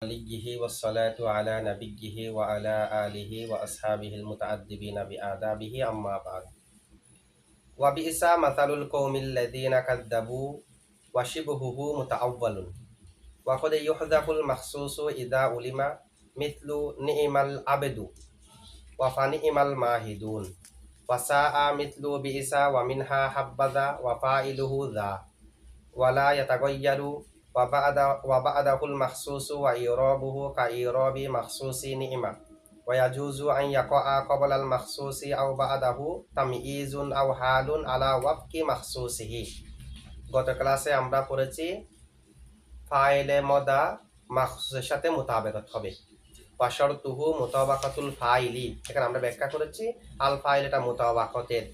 عليه والصلاة على نبيه وعلى آله وأصحابه المتأدبين بآدابه أما بعد وبئس مثل القوم الذين كذبوا وشبهه متأول وقد يحذف المخصوص إذا علم مثل نعم العبد وفنعم الماهدون وساء مثل بئس ومنها حبذا وفاعله ذا ولا يتغير وبعده المخصوص وإيرابه كإيراب مخصوص نعمة ويجوز أن يقع قبل المخصوص أو بعده تمييز أو حال على وفق مخصوصه। গত ক্লাসে আমরা পড়েছি ফাইলে মদা মাখসুসের সাথে মোতাবেকত হবে ওয়াশরতুহু মুতাবাকাতুল ফাইলি। এখানে আমরা ব্যাখ্যা করেছি আল ফাইল এটা মোতাবাকতের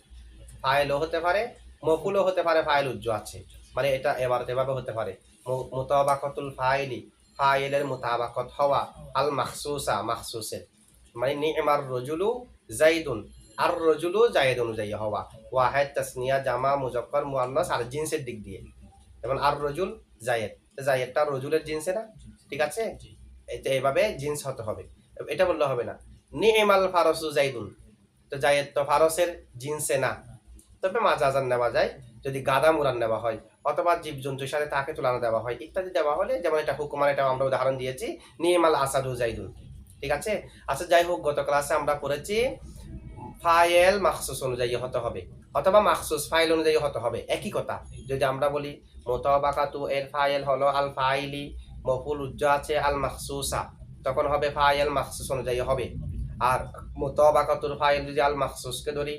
ফাইলও হতে পারে মফুলও হতে পারে, ফাইল উজ্জ আছে মানে এটা এভাবে হতে পারে মুতাবাকাতুল ফাইলি ফাইলের মুতাবাকত হওয়া আল মাখসুসা মাখসুসের মানে নি'মার রজুলু জাইদুন আর রজুলু জাইদ অনুযায়ী হওয়া ওয়াহিদ তাসনিয়া জামা মুজাক্কার মুআন্নাস আর জিনসের দিক দিয়ে যেমন আর রজুল জায়েদ, জায়েদটা রজুলের জিনসে না, ঠিক আছে, এটা এভাবে জিন্স হতে হবে, এটা বললে হবে না। নি'মাল ফারসু জাইদুন, তো জায়েদ তো ফারসের জিনসে না, তবে মাজাজান নেওয়া যায় যদি গাদা মুরান নেওয়া হয় অথবা জীবজন্তুর সাথে তাকে তুলনা দেওয়া হয় ইত্যাদি দেওয়া হলে, যেমন এটা হুকুমান, এটা আমরা উদাহরণ দিয়েছি নি'মাল আসাদু জাইদুন, ঠিক আছে। আচ্ছা যাই হোক, গত ক্লাসে আমরা পড়েছি ফাইল মাখসুস অনুযায়ী হতে হবে অথবা মাখসুস ফাইল অনুযায়ী হতে হবে, একই কথা। যদি আমরা বলি মুতাবাকাতু এর ফাইল হলো আল ফাইলি, মফুল উজ্জ আছে আল মাখসুসা, তখন হবে ফাইল মাখসুস অনুযায়ী হবে। আর মুতাবাকাতুর ফাইল যদি আল মাখসুসকে ধরি,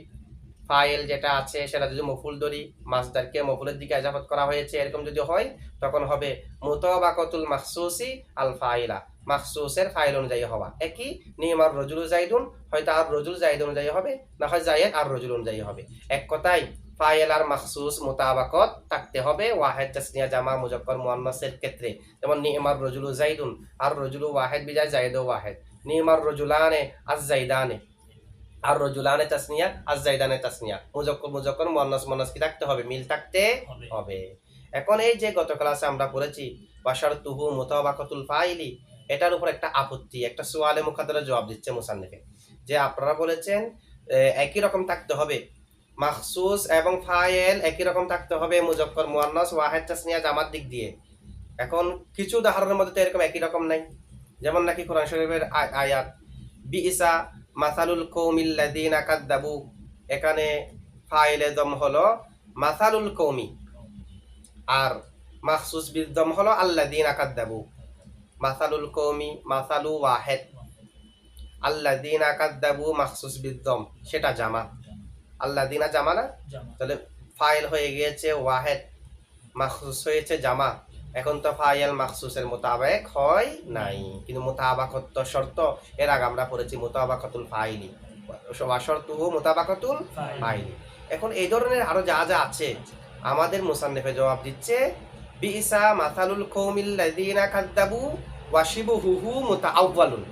ফাইল যেটা আছে সেটা যদি মফুল ধরি, মাসদারকে মফুলের দিকে ইজাফত করা হয়েছে এরকম যদি হয়, তখন হবে মুতাবাকাতুল মাখসুসি আল ফাইলা, মাখসুসের ফাইল অনুযায়ী হওয়া। একই নি'মার রজুলু জাইদুন, হয়তো আর রজুল জাইদ অনুযায়ী হবে, না হয় জায়েদ আর রজুল অনুযায়ী হবে। এক কথায় ফাইল আর মাখসুস মুতাবাকত থাকতে হবে ওয়াহিদ তাসনিয়া জামা মুজাক্কার মুআন্নাসের ক্ষেত্রে। যেমন নি'মার রজুলু জাইদুন, আর রজুলু ওয়াহিদ বিজায় জায়েদও ওয়াহিদ। নি'মার রজুলানে আজ জাইদানে, আর রজুলানে তাসনিয়া আজ জাইদানে তাসনিয়া, মুজাক্কার মুআন্নাস মুআন্নাস কি থাকতে হবে, মিল থাকতে হবে। এখন এই যে গত ক্লাসে আমরা পড়েছি ওয়াশারতুহু মুতাবাকাতুল ফাইলি, এটার উপর একটা আপত্তি, একটা সুয়ালে মুকাদ্দারে জবাব দিচ্ছে মুসান্নিফে, যে আপনারা বলেছেন একই রকম থাকতে হবে, মাখসুস এবং ফাইল একই রকম থাকতে হবে মুজাক্কার মুআন্নাস ওয়াহিদ তাসনিয়া জামার দিক দিয়ে। এখন কিছু উদাহরণের মধ্যে তো এরকম একই রকম নাই, যেমন নাকি কোরআন শরীফের আয়াত বিইসা মাসালুল কৌমিল্লাযীনা কাযযাবু, এখানে ফাইলে দম হলো মাসালুল কৌমি আর মাখসুস বিদম হলো আল্লাযীনা কাযযাবু। মাসালুল কৌমি মাসালু ওয়াহিদ, আল্লাযীনা কাযযাবু মাখসুস বিদম, সেটা জামা, আল্লাযীনা জামা না, তাহলে ফাইল হয়ে গিয়েছে ওয়াহিদ, মাখসুস হয়েছে জামা। এখন তো ফাইল মাখসুসের মোতাবেক হয় নাই, কিন্তু মোতাবাকত তো শর্ত, এর আগে আমরা পড়েছি মুতাবাকাতুল ফাইলি ওয়াশরতুহু মুতাবাকাতুল ফাইলি। এখন এই ধরনের আরো যা যা আছে আমাদের মুসান্নিফে জবাব দিচ্ছে বিইসা মাসালুল কৌমিল্লাযীনা কাযযাবু ওয়া শিবহুহু মুতাআওয়ালুন,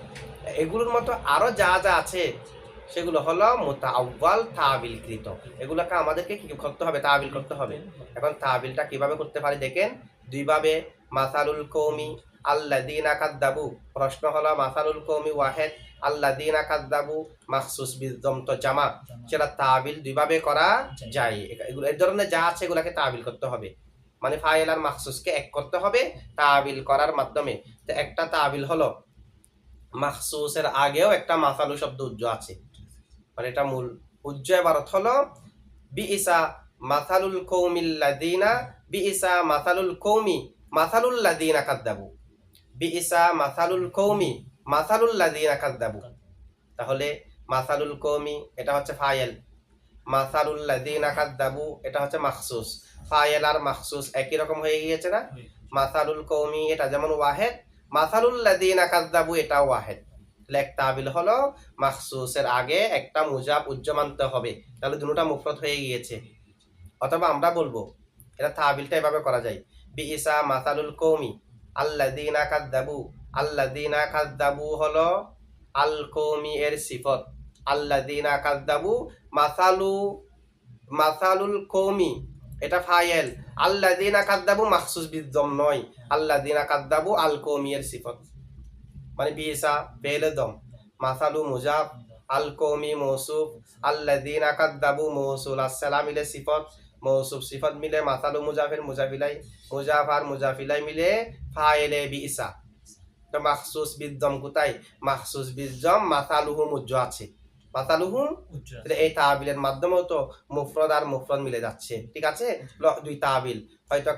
এগুলোর মতো আরো যা যা আছে সেগুলো হলো মুতাআওয়াল, তাবিলকৃত, এগুলোকে আমাদেরকে কি করতে হবে, তাবিল করতে হবে। এখন তাবিলটা কিভাবে করতে পারি দেখেন, দুইভাবে। মাসালুল কৌমি আল্লাযীনা কাযযাবু, প্রশ্ন হলো মাসালুল কৌমি ওয়াহিদ, আল্লাযীনা কাযযাবু মাখসুস বিদম তো জামা, সেটা তাবিল দুইভাবে করা যায়। এগুলো এই ধরনের যা আছে এগুলাকে তাবিল করতে হবে, মানে ফাইল আর মাখসুসকে এক করতে হবে তাবিল করার মাধ্যমে। তো একটা তাবিল হলো মাখসুসের আগেও একটা মাসালু শব্দ উজ্জ আছে, মানে এটা মূল উজ্জ ইবারত হলো বিইসা মাসালুল কৌমিল্লাযীনা, বিইসা মাসালুল কৌমি মাসালুল লাযীনা কাযযাবু, বিইসা মাসালুল কৌমি মাসালুল লাযীনা কাযযাবু। তাহলে মাসালুল কৌমি এটা হচ্ছে ফাইল, মাসালুল লাযীনা কাযযাবু এটা হচ্ছে মাখসুস, ফাইল আর মাখসুস একই রকম হয়ে গিয়েছে না। মাসালুল কৌমি এটা যেমন ওয়াহিদ, মাসালুল লাযীনা কাযযাবু এটা ওয়াহিদ। লেখ তাবিল হলো মাখসুসের আগে একটা মুজাব উজ্জ মানতে হবে, তাহলে দুটোটা মুফরদ হয়ে গিয়েছে। অথবা আমরা বলবো এটা তাবিলটা এভাবে করা যায় বিইসা মাসালুল কৌমি আল্লাযীনা কাযযাবু, আল্লাযীনা কাযযাবু হলো আল কৌমি এর সিফত, আল্লাযীনা কাযযাবু মাসালুল কৌমি এটা ফাইল, আল্লাযীনা কাযযাবু মাখসুস বিদম নয়, আল্লাযীনা কাযযাবু আল কৌমি এর সিফত। মানে বিইসা ফেলে দম, মাসালু মুজাফ, আল কওমি মৌসুফ, আল্লাযীনা কাযযাবু মৌসুল, আসসালাম মিলে সিফত, মৌসুফ সিফত মিলে মাসালু মুজাফের মুজাফিলাই, মুজাফ আর মুজাফিলাই মিলে ফাইলে বিইসা। তো মাখসুস বিদ্যম কোথায়? মাখসুস বিদ্যম মাসালুহুম উজ্জ আছে, মাসালুহুম এই তাবিলের মাধ্যমেও তো মুফরদ আর মুফরদ মিলে যাচ্ছে, ঠিক আছে? দুই তাবিল, হয়তো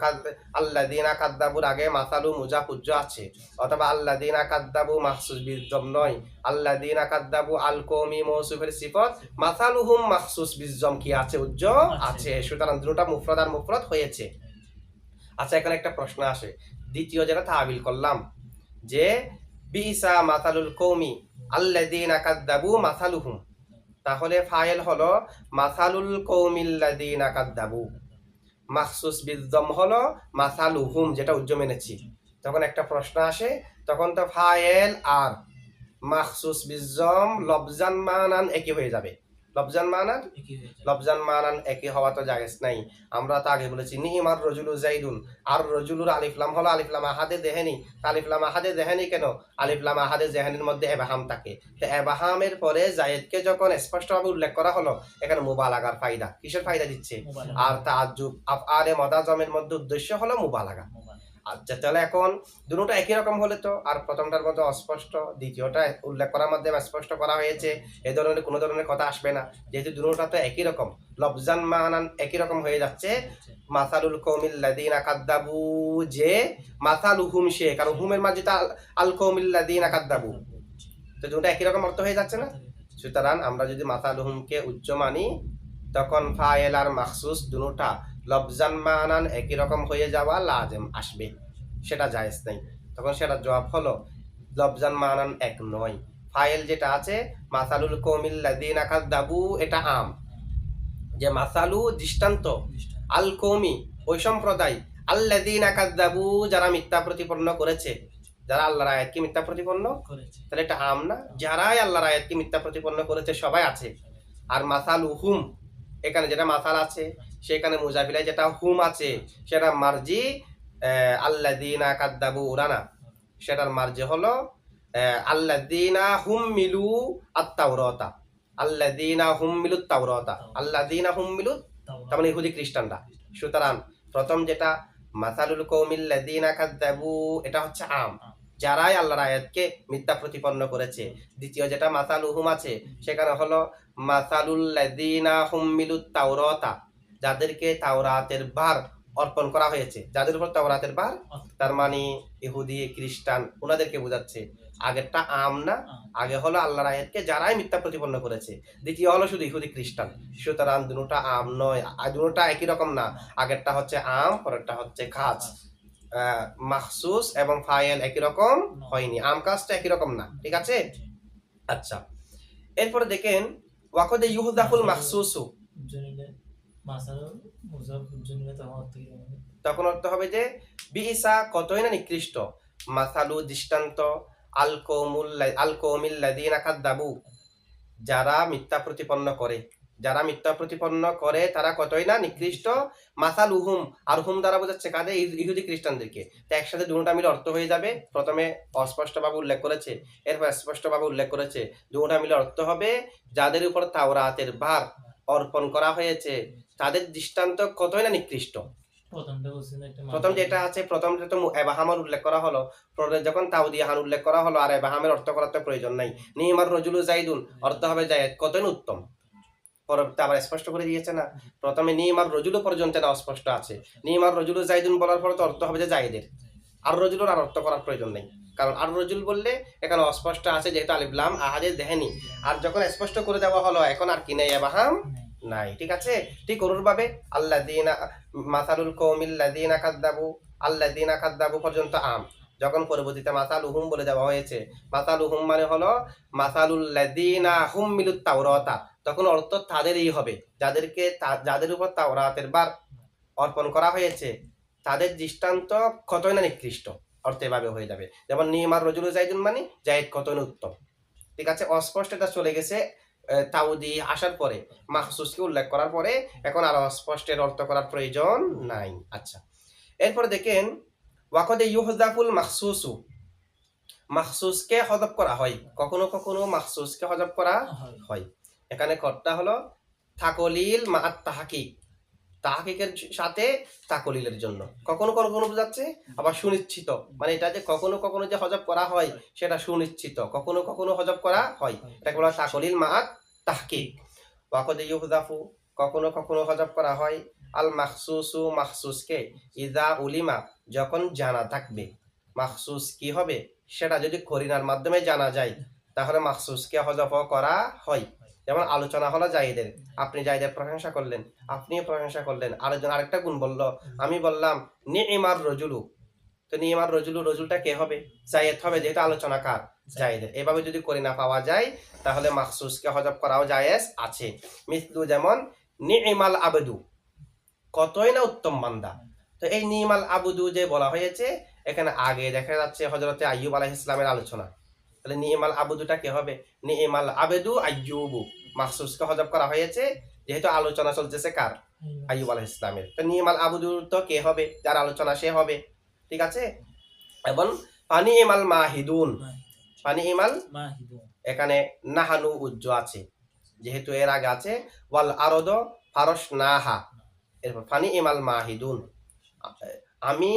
আল্লাযীনা কাযযাবুর আগে মাসালু মুজাফ উজ্জ আছে, অথবা আল্লাযীনা কাযযাবু মাখসুস বিদ্যম নয়, আল্লাযীনা কাযযাবু আল কওমি মৌসুফের সিফত, মাসালুহুম মাখসুস বিদ্যম কি আছে? উজ্জ আছে। সুতরাং দুটোটা মুফরদ আর মুফরদ হয়েছে। আচ্ছা, এখানে একটা প্রশ্ন আসে, দ্বিতীয় যেটা তাবিল করলাম যে বিইসা মাসালুল কওমি আল্লাযীনা কাযযাবু মাসালুহুম, তাহলে ফাইল হলো মাসালুল কওমিল্লাযীনা কাযযাবু, মাখসুস বিদ্যম হলো মাসালুহুম, যেটা উজ্জ মেনেছি। তখন একটা প্রশ্ন আসে, তখন তো ফাইল আর মাখসুস বিদ্যম লফজান মানান একই হয়ে যাবে, লফজান মানান একই হওয়া তো জায়েজ নাই। আমরা তো আগে বলেছি নিমার রজুলু জাইদুন, আর রজুলুর আলিফ লাম হলো আলিফ লাম আহাদে দেহেনি, আলিফ লাম আহাদে দেহেনি কেন? আলিফ লাম আহাদে জেহানির মধ্যে এবাহাম থাকে, তো এবাহামের পরে জায়েদকে যখন স্পষ্টভাবে উল্লেখ করা হলো, এখানে মুবালাগার ফায়দা, কিসের ফায়দা দিচ্ছে? আর তাআজ্জুব আফআলে মুতাজামের মধ্যে উদ্দেশ্য হলো মুবালাগা। আচ্ছা, তাহলে এখন দুটোটা একই রকম হলে তো আর প্রথমটার মধ্যে অস্পষ্ট, দ্বিতীয়টা উল্লেখ করার মাধ্যমে স্পষ্ট করা হয়েছে, এ ধরনের কোনো ধরনের কথা আসবে না, যেহেতু দুটোটা তো একই রকম, লফজান মানান একই রকম হয়ে যাচ্ছে। মাসালুল কওমিল্লাযীনা কাযযাবু যে মাসালুহুম সে, কারণ হুমের মাঝে তো আল কওমিল্লাযীনা কাযযাবু, তো দুটো একই রকম অর্থ হয়ে যাচ্ছে না। সুতরাং আমরা যদি মাসালুহুমকে উচ্চ মানি, তখন ফাইল আর মাখসুস দুটোটা লফজান মানান একই রকম হয়ে যাওয়া লাজেম আসবে, সেটা জায়েজ নাই। তখন সেটা জবাব হলো লফজান মানান এক নয়। ফাইল যেটা আছে মাসালুল কওমিল্লাযীনা কাযযাবু, এটা আম, যে মাসালু দৃষ্টান্ত, আল কওমি ওই সম্প্রদায়, আল্লাযীনা কাযযাবু যারা মিথ্যা প্রতিপন্ন করেছে, যারা আল্লাহর আয়াতকে মিথ্যা প্রতিপন্ন করেছে, তাহলে এটা আম না? যারাই আল্লাহর আয়াতকে মিথ্যা প্রতিপন্ন করেছে সবাই আছে। আর মাসালুহুম, এখানে যেটা মাসাল আছে সেখানে মুজাফিলায় যেটা হুম আছে সেটা মার্জি আল্লাযীনা কাযযাবু উরানা, সেটার মার্জি হলো আল্লাযীনা হুম্মিলু আত-তাওরাতা, আল্লাযীনা হুম্মিলুত তাওরাতা, আল্লাযীনা হুম্মিলুত, তার মানে ইহুদি খ্রিস্টানরা। সুতরাং প্রথম যেটা মাসালুল কওমিল্লাযীনা কাযযাবু, এটা হচ্ছে আম, যারাই আল্লাহর আয়াতকে মিথ্যা প্রতিপন্ন করেছে। দ্বিতীয় যেটা মাসালুহুম আছে সেখানে হলো মাসালুল্লাযীনা হুম্মিলুত তাওরাতা, যাদেরকে তাওরাতের ভার অর্পণ করা হয়েছে, যাদের উপর তাওরাতের ভার, তার মানে ইহুদি খ্রিস্টান, ওনাদেরকে বোঝাচ্ছে। আগেরটা আম না, আগে হলো আল্লাহর আয়াতকে যারাই মিথ্যা প্রতিপন্ন করেছে, দ্বিতীয় হলো শুধু ইহুদি খ্রিস্টান। সুতরাং দুটোটা আম নয়, দুটোটা একই রকম না, আগেরটা হচ্ছে আম, পরেরটা হচ্ছে খাস। মাখসুস এবং ফাইল একই রকম হয়নি, আম কাজটা একই রকম না, ঠিক আছে? আচ্ছা, এরপরে দেখেন ওয়াকদে ইউহদাফুল মাখসুসু, তখন অর্থ হবে যে বিইসা কতই না নিকৃষ্ট, মাসালু দৃষ্টান্ত, আল কওমিল্লাযীনা কাযযাবু যারা মিথ্যা প্রতিপন্ন করে, যারা মিথ্যা প্রতিপন্ন করে তারা কতই না নিকৃষ্ট, মাসালুহুম, আর হুম দ্বারা বোঝাচ্ছে কাদের? ইহুদি খ্রিস্টানদেরকে। তো একসাথে দুটোটা মিলে অর্থ হয়ে যাবে, প্রথমে অস্পষ্টভাবে উল্লেখ করেছে, এরপর স্পষ্টভাবে উল্লেখ করেছে, দুটোটা মিলে অর্থ হবে যাদের উপর তাওরাতের ভার অর্পণ করা হয়েছে তাদের দৃষ্টান্ত কতই না নিকৃষ্ট। প্রথম যেটা আছে, প্রথমটা তো এবাহামের উল্লেখ করা হলো, পরে যখন তাওদিয়াহান উল্লেখ করা হলো, আর এবাহামের অর্থ করার তো প্রয়োজন নাই। নিমার রজুলু জাইদুন অর্থ হবে জায়েদ, কতই না উত্তম। পরবর্তী আবার স্পষ্ট করে দিয়েছে না, প্রথমে নিমার রজুলু পর্যন্ত এটা অস্পষ্ট আছে, নিমার রজুলু জাইদুন বলার পর তো অর্থ হবে যে জায়েদের, আর রজুলুর আর অর্থ করার প্রয়োজন নেই, কারণ আর রজুল বললে এখানে অস্পষ্ট আছে, যেহেতু আলিফ লাম আহাদে দেহেনি। আর যখন স্পষ্ট করে দেওয়া হলো এখন আর কি নেই, এবাহাম নাই, ঠিক আছে? ঠিক অনুরূপভাবে আল্লাযীনা মাসালুল কওমিল্লাযীনা কাযযাবু, আল্লাযীনা কাযযাবু পর্যন্ত আম, যখন পরবর্তীতে মাসালুহুম বলে দেওয়া হয়েছে, মাসালুহুম মানে হলো মাসালুল্লাযীনা হুম্মিলুত তাওরাতা, তখন অর্থ তাদেরই হবে যাদেরকে, যাদের উপর তাওরাতের ভার অর্পণ করা হয়েছে, তাদের দৃষ্টান্ত কতই না নিকৃষ্ট, অর্থ এভাবে হয়ে যাবে। যেমন নিমার রজুলু জাইদুন মানে জায়েদ কতই না উত্তম, ঠিক আছে? অস্পষ্টতা চলে গেছে তাওদি আসার পরে, মাখসুসকে উল্লেখ করার পরে এখন আর অস্পষ্টের অর্থ করার প্রয়োজন নাই। আচ্ছা, এরপরে দেখেন ওয়াকদে ইউহদাফুল মাখসুসু, মাখসুসকে হযফ করা হয়, কখনো কখনো মাখসুসকে হযফ করা হয়। এখানে কর্তা হলো তাকলিল মা তাহকিক, তাহকিকের সাথে তাকলিলের জন্য কখনো কখনো বোঝাচ্ছে, আবার সুনিশ্চিত, মানে এটা যে কখনো কখনো যে হযফ করা হয় সেটা সুনিশ্চিত, কখনো কখনো হযফ করা হয়, এটাকে বলা হয় তাকলিল মা তাহকিক। ওয়াকদ ইউহযাফু, কখনো কখনো হযফ করা হয় আল মাখসুসু, মাখসুসকে, ইযা উলিমা, যখন জানা থাকবে। মাখসুস কি হবে সেটা যদি করিনার মাধ্যমে জানা যায় তাহলে মাখসুসকে হযফ করা হয়। যেমন আলোচনা হলো জাইদের, আপনি জাইদের প্রশংসা করলেন, আপনিও প্রশংসা করলেন, আরেকজন আরেকটা গুণ বলল, আমি বললাম নিইমার রজুলু, তো নিইমার রজুলু, রজুলটা কে হবে? জায়েদ হবে, যেহেতু আলোচনা কার? জায়েদের। এভাবে যদি করিনা পাওয়া যায় তাহলে মাখসুসকে হযফ করাও জায়েজ আছে। মিসলু, যেমন নিইমাল আবদু, কতই না উত্তম বান্দা। তো এই নিইমাল আবদু যে বলা হয়েছে, এখানে আগে দেখা যাচ্ছে হযরতে আইয়ুব আলাইহিস সালামের আলোচনা, তাহলে নিইমাল আবদুটা কে হবে? নিইমাল আবেদু আইয়ুবু, মাখসুসকে হযফ করা হয়েছে যেহেতু আলোচনা চলতেছে কার? আইয়ুব আলাইহিস সালামের। তো নিইমাল আবদু তো কে হবে? যার আলোচনা সে হবে, ঠিক আছে। এবং পানি ইমাল মাহিদুন, পানি ইমাল, এখানে নাহানু উজ্জ আছে যেহেতু এর আগে আছে ওয়াল আরদ ফারস নাহা, এরপর ফানি ইমাল মাহিদুন, আমি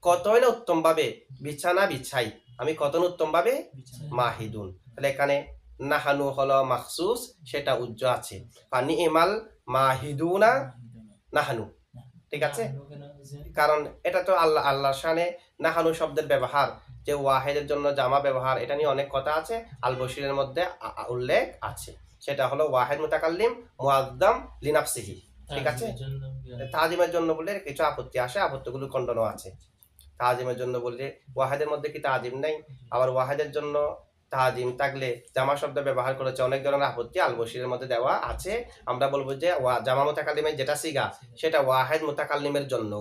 কতই না উত্তম ভাবে বিছানা বিছাই, আমি কত উত্তম ভাবে মাহিদুন, তাহলে এখানে নাহানু হলো মাখসুস, সেটা উজ্জ আছে। ফানি ইমাল মাহিদুনা নাহানু, ঠিক আছে। কারণ এটা তো আল্লাহ, আল্লাহর শানে নাহানু শব্দের ব্যবহার, যে ওয়াহিদের জন্য জামা ব্যবহার, এটা নিয়ে অনেক কথা আছে, আল বশিরের মধ্যে উল্লেখ আছে। সেটা হলো ওয়াহিদ মুতাকাল্লিম মুআদ্দাম লিনাফসিহি, ঠিক আছে। তাজিমের জন্য বললে কিছু আপত্তি আসে, আপত্তিগুলো খণ্ডনও আছে। তাজিমের জন্য বললে ওয়াহিদের মধ্যে কি তাজিম নাই, আবার ওয়াহিদের জন্য তাজিম থাকলে জামা শব্দ ব্যবহার করেছে, অনেক ধরনের আপত্তি আল বশিরের মধ্যে দেওয়া আছে। আমরা বলবো যে জামা মুতাকাল্লিমের যেটা সিগা সেটা ওয়াহিদ মুতাকাল্লিমের জন্য,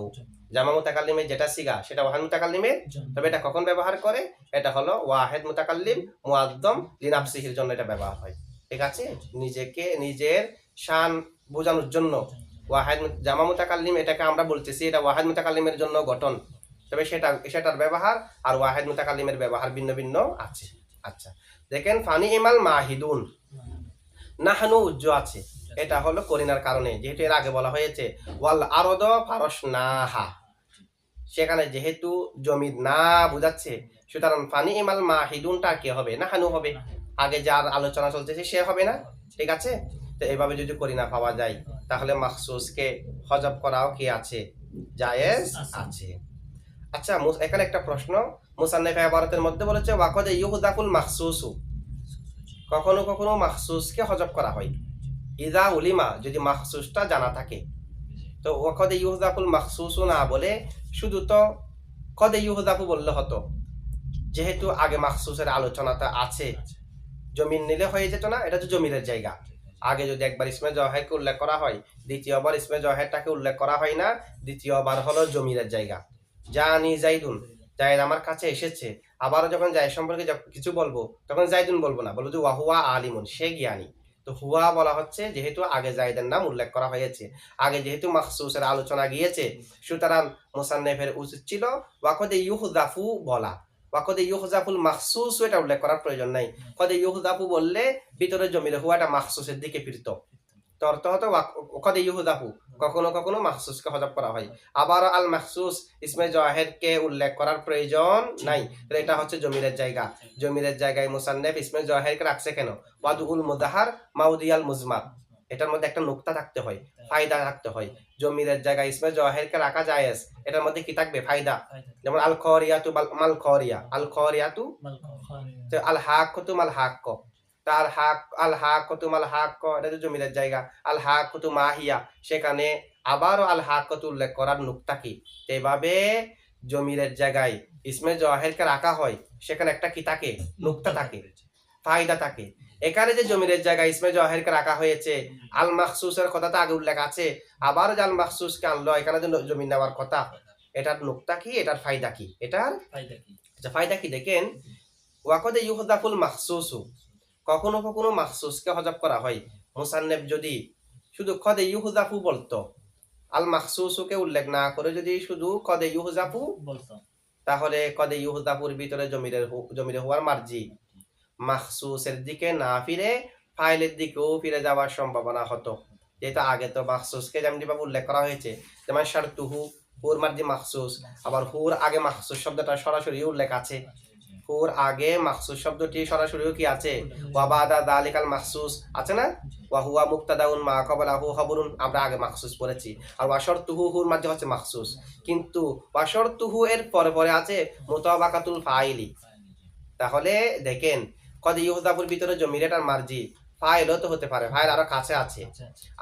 জামা মুতাকাল্লিমের যেটা সিগা সেটা ওয়াহিদ মুতাকাল্লিমের, তবে এটা কখন ব্যবহার করে? এটা হলো ওয়াহিদ মুতাকাল্লিম মুআদ্দাম লিনাফসিহির জন্য এটা ব্যবহার হয়, ঠিক আছে। নিজেকে নিজের শান বোঝানোর জন্য ওয়াহিদ জামা মুতাকাল্লিম, এটাকে আমরা বলতেছি এটা ওয়াহিদ মুতাকাল্লিমের জন্য গঠন, তবে সেটার ব্যবহার আর ওয়াহিদ মুতাকাল্লিমের ব্যবহার ভিন্ন ভিন্ন আছে। আচ্ছা, দেখেন ফানি ইমাল মাহিদুন, নাহানু উজ্জ আছে, এটা হলো করিনার কারণে, যেহেতু এর আগে বলা হয়েছে ওয়াল আরদ ফারস নাহা, সেখানে যেহেতু জমির না বুঝাচ্ছে, সুতরাং ফানি ইমাল মাহিদুনটা কে হবে? নাহানু হবে, আগে যার আলোচনা চলতেছে সে হবে না, ঠিক আছে। তো এভাবে যদি করিনা পাওয়া যায় তাহলে মাখসুসকে হযফ করাও কি আছে? জায়েজ আছে। আচ্ছা, এখানে একটা প্রশ্ন, মুসান্নিফ ইবারতের মধ্যে বলেছে ওয়াকদ ইউহদাফুল মাখসুসু, কখনো কখনো মাখসুসকে হযফ করা হয়, ইযা উলিমা, যদি মাখসুসটা জানা থাকে। তো ওয়াকদ ইউহদাফুল মাখসুসু না বলে শুধু তো কদ ইউহদাফু বললে হতো, যেহেতু আগে মাখসুসের আলোচনাটা আছে, জমিন নিলে হয়ে যেত না? এটা তো জমিরের জায়গা, আগে যদি একবার ইসমে জওহেরকে উল্লেখ করা হয়, দ্বিতীয়বার ইসমে জওহেরটাকে উল্লেখ করা হয় না, দ্বিতীয়বার হলো জমিরের জায়গা। জানি জাইদুন, জাইদ আমার কাছে এসেছে, আবারও যখন জাইদ সম্পর্কে কিছু বলবো তখন জাইদুন বলবো না, বলবো যে ওয়াহুয়া আলিমুন, সে জ্ঞানী। তো হুয়া বলা হচ্ছে যেহেতু আগে জাইদের নাম উল্লেখ করা হয়েছে, আগে যেহেতু মাখসুসের আলোচনা গিয়েছে, সুতরাং মুসান্নিফের উচিত ছিল ওয়াকদে ইউহদাফু বলা, ওয়াকদে ইউহজাফুল মাখসুস এটা উল্লেখ করার প্রয়োজন নাই। কদে ইউহদাফু বললে ভিতরে জমিরে হুয়াটা মাখসুসের দিকে ফিরত, তো অর্থ হতো কদে ইউহদাফু, কখনো কখনো মাখসুসকে হযফ করা হয়। আবার আল মাখসুস ইসমে জাহেরকে উল্লেখ করার প্রয়োজন নাই, তাহলে এটা হচ্ছে জমিরের জায়গা, জমিরের জায়গায় মুসান্নিফ ইসমে জাহেরকে রাখছে কেন? ওয়াদুল মুদাহার মাউদিয়াল মুজমার, এটার মধ্যে একটা নুকতা থাকতে হয়, ফায়দা থাকতে হয়। জমিরের জায়গায় ইসমে জাহেরকে রাখা জায়েজ, এটার মধ্যে কি থাকবে? ফায়দা। যেমন আল খরিয়াতু মাল খরিয়া, আল খরিয়াতু, তো আল হাক্কতু মাল হাক্ক, তার হাক আল হাক্কতু মাল হাক্ক, এটা তো জমিরের জায়গা। আল হাক্কতু মাহিয়া, সেখানে আবারও আল হাক্কতু উল্লেখ করার নুকতা কি? এভাবে জমিরের জায়গায় ইসমে জাহেরকে রাখা হয়, সেখানে একটা কি থাকে? নুকতা থাকে, ফায়দা থাকে। এখানে যে জমিরের জায়গায় ইসমে জাহেরকে রাখা হয়েছে, আল মাখসুসের কথা তো আগে উল্লেখ আছে, আবার যে আল মাখসুসকে আনলো, এখানে যে জমিন নেওয়ার কথা, এটার নুকতা কি? এটার ফায়দা কি? এটার আচ্ছা ফায়দা কি দেখেন, ওয়াকদে ইউহদাফুল মাখসুসু, কখনো কখনো মাখসুসকে হযফ করা হয়। মুসান্নিফ যদি শুধু কদে ইউহদাফু বলতো, আল মাখসুসুকে উল্লেখ না করে যদি শুধু কদে ইউহজাফু বলতো, তাহলে কদে ইউহদাফুর ভিতরে জমিরে হওয়ার মার্জি মাখসুসের দিকে না ফিরে ফাইলের দিকেও ফিরে যাওয়ার সম্ভাবনা হতো। যেহেতু আগে তো মাখসুসকে যেমনিভাবে উল্লেখ করা হয়েছে, যেমন শারতুহু হুর মার্জি মাখসুস, আবার হুর আগে মাখসুস শব্দটা সরাসরি উল্লেখ আছে। হুর আগে মাখসুস শব্দটি সরাসরিও কি আছে, ওয়াবাদা দালিকাল মাখসুস আছে না, ওয়া হুয়া মুক্তাদাউন মা ক্বাবলাহু খবরুন, আমরা আগে মাখসুস পড়েছি। আর ওয়াশরতুহু হুর মাঝে হচ্ছে মাখসুস, কিন্তু ওয়াশরতুহু এর পরে পরে আছে মুতাবাকাতুল ফাইলি। তাহলে দেখেন কদ ইউহদাফুর ভিতরে জমিরেটার মার্জি ফাইলও তো হতে পারে, ফাইল আরো কাছে আছে,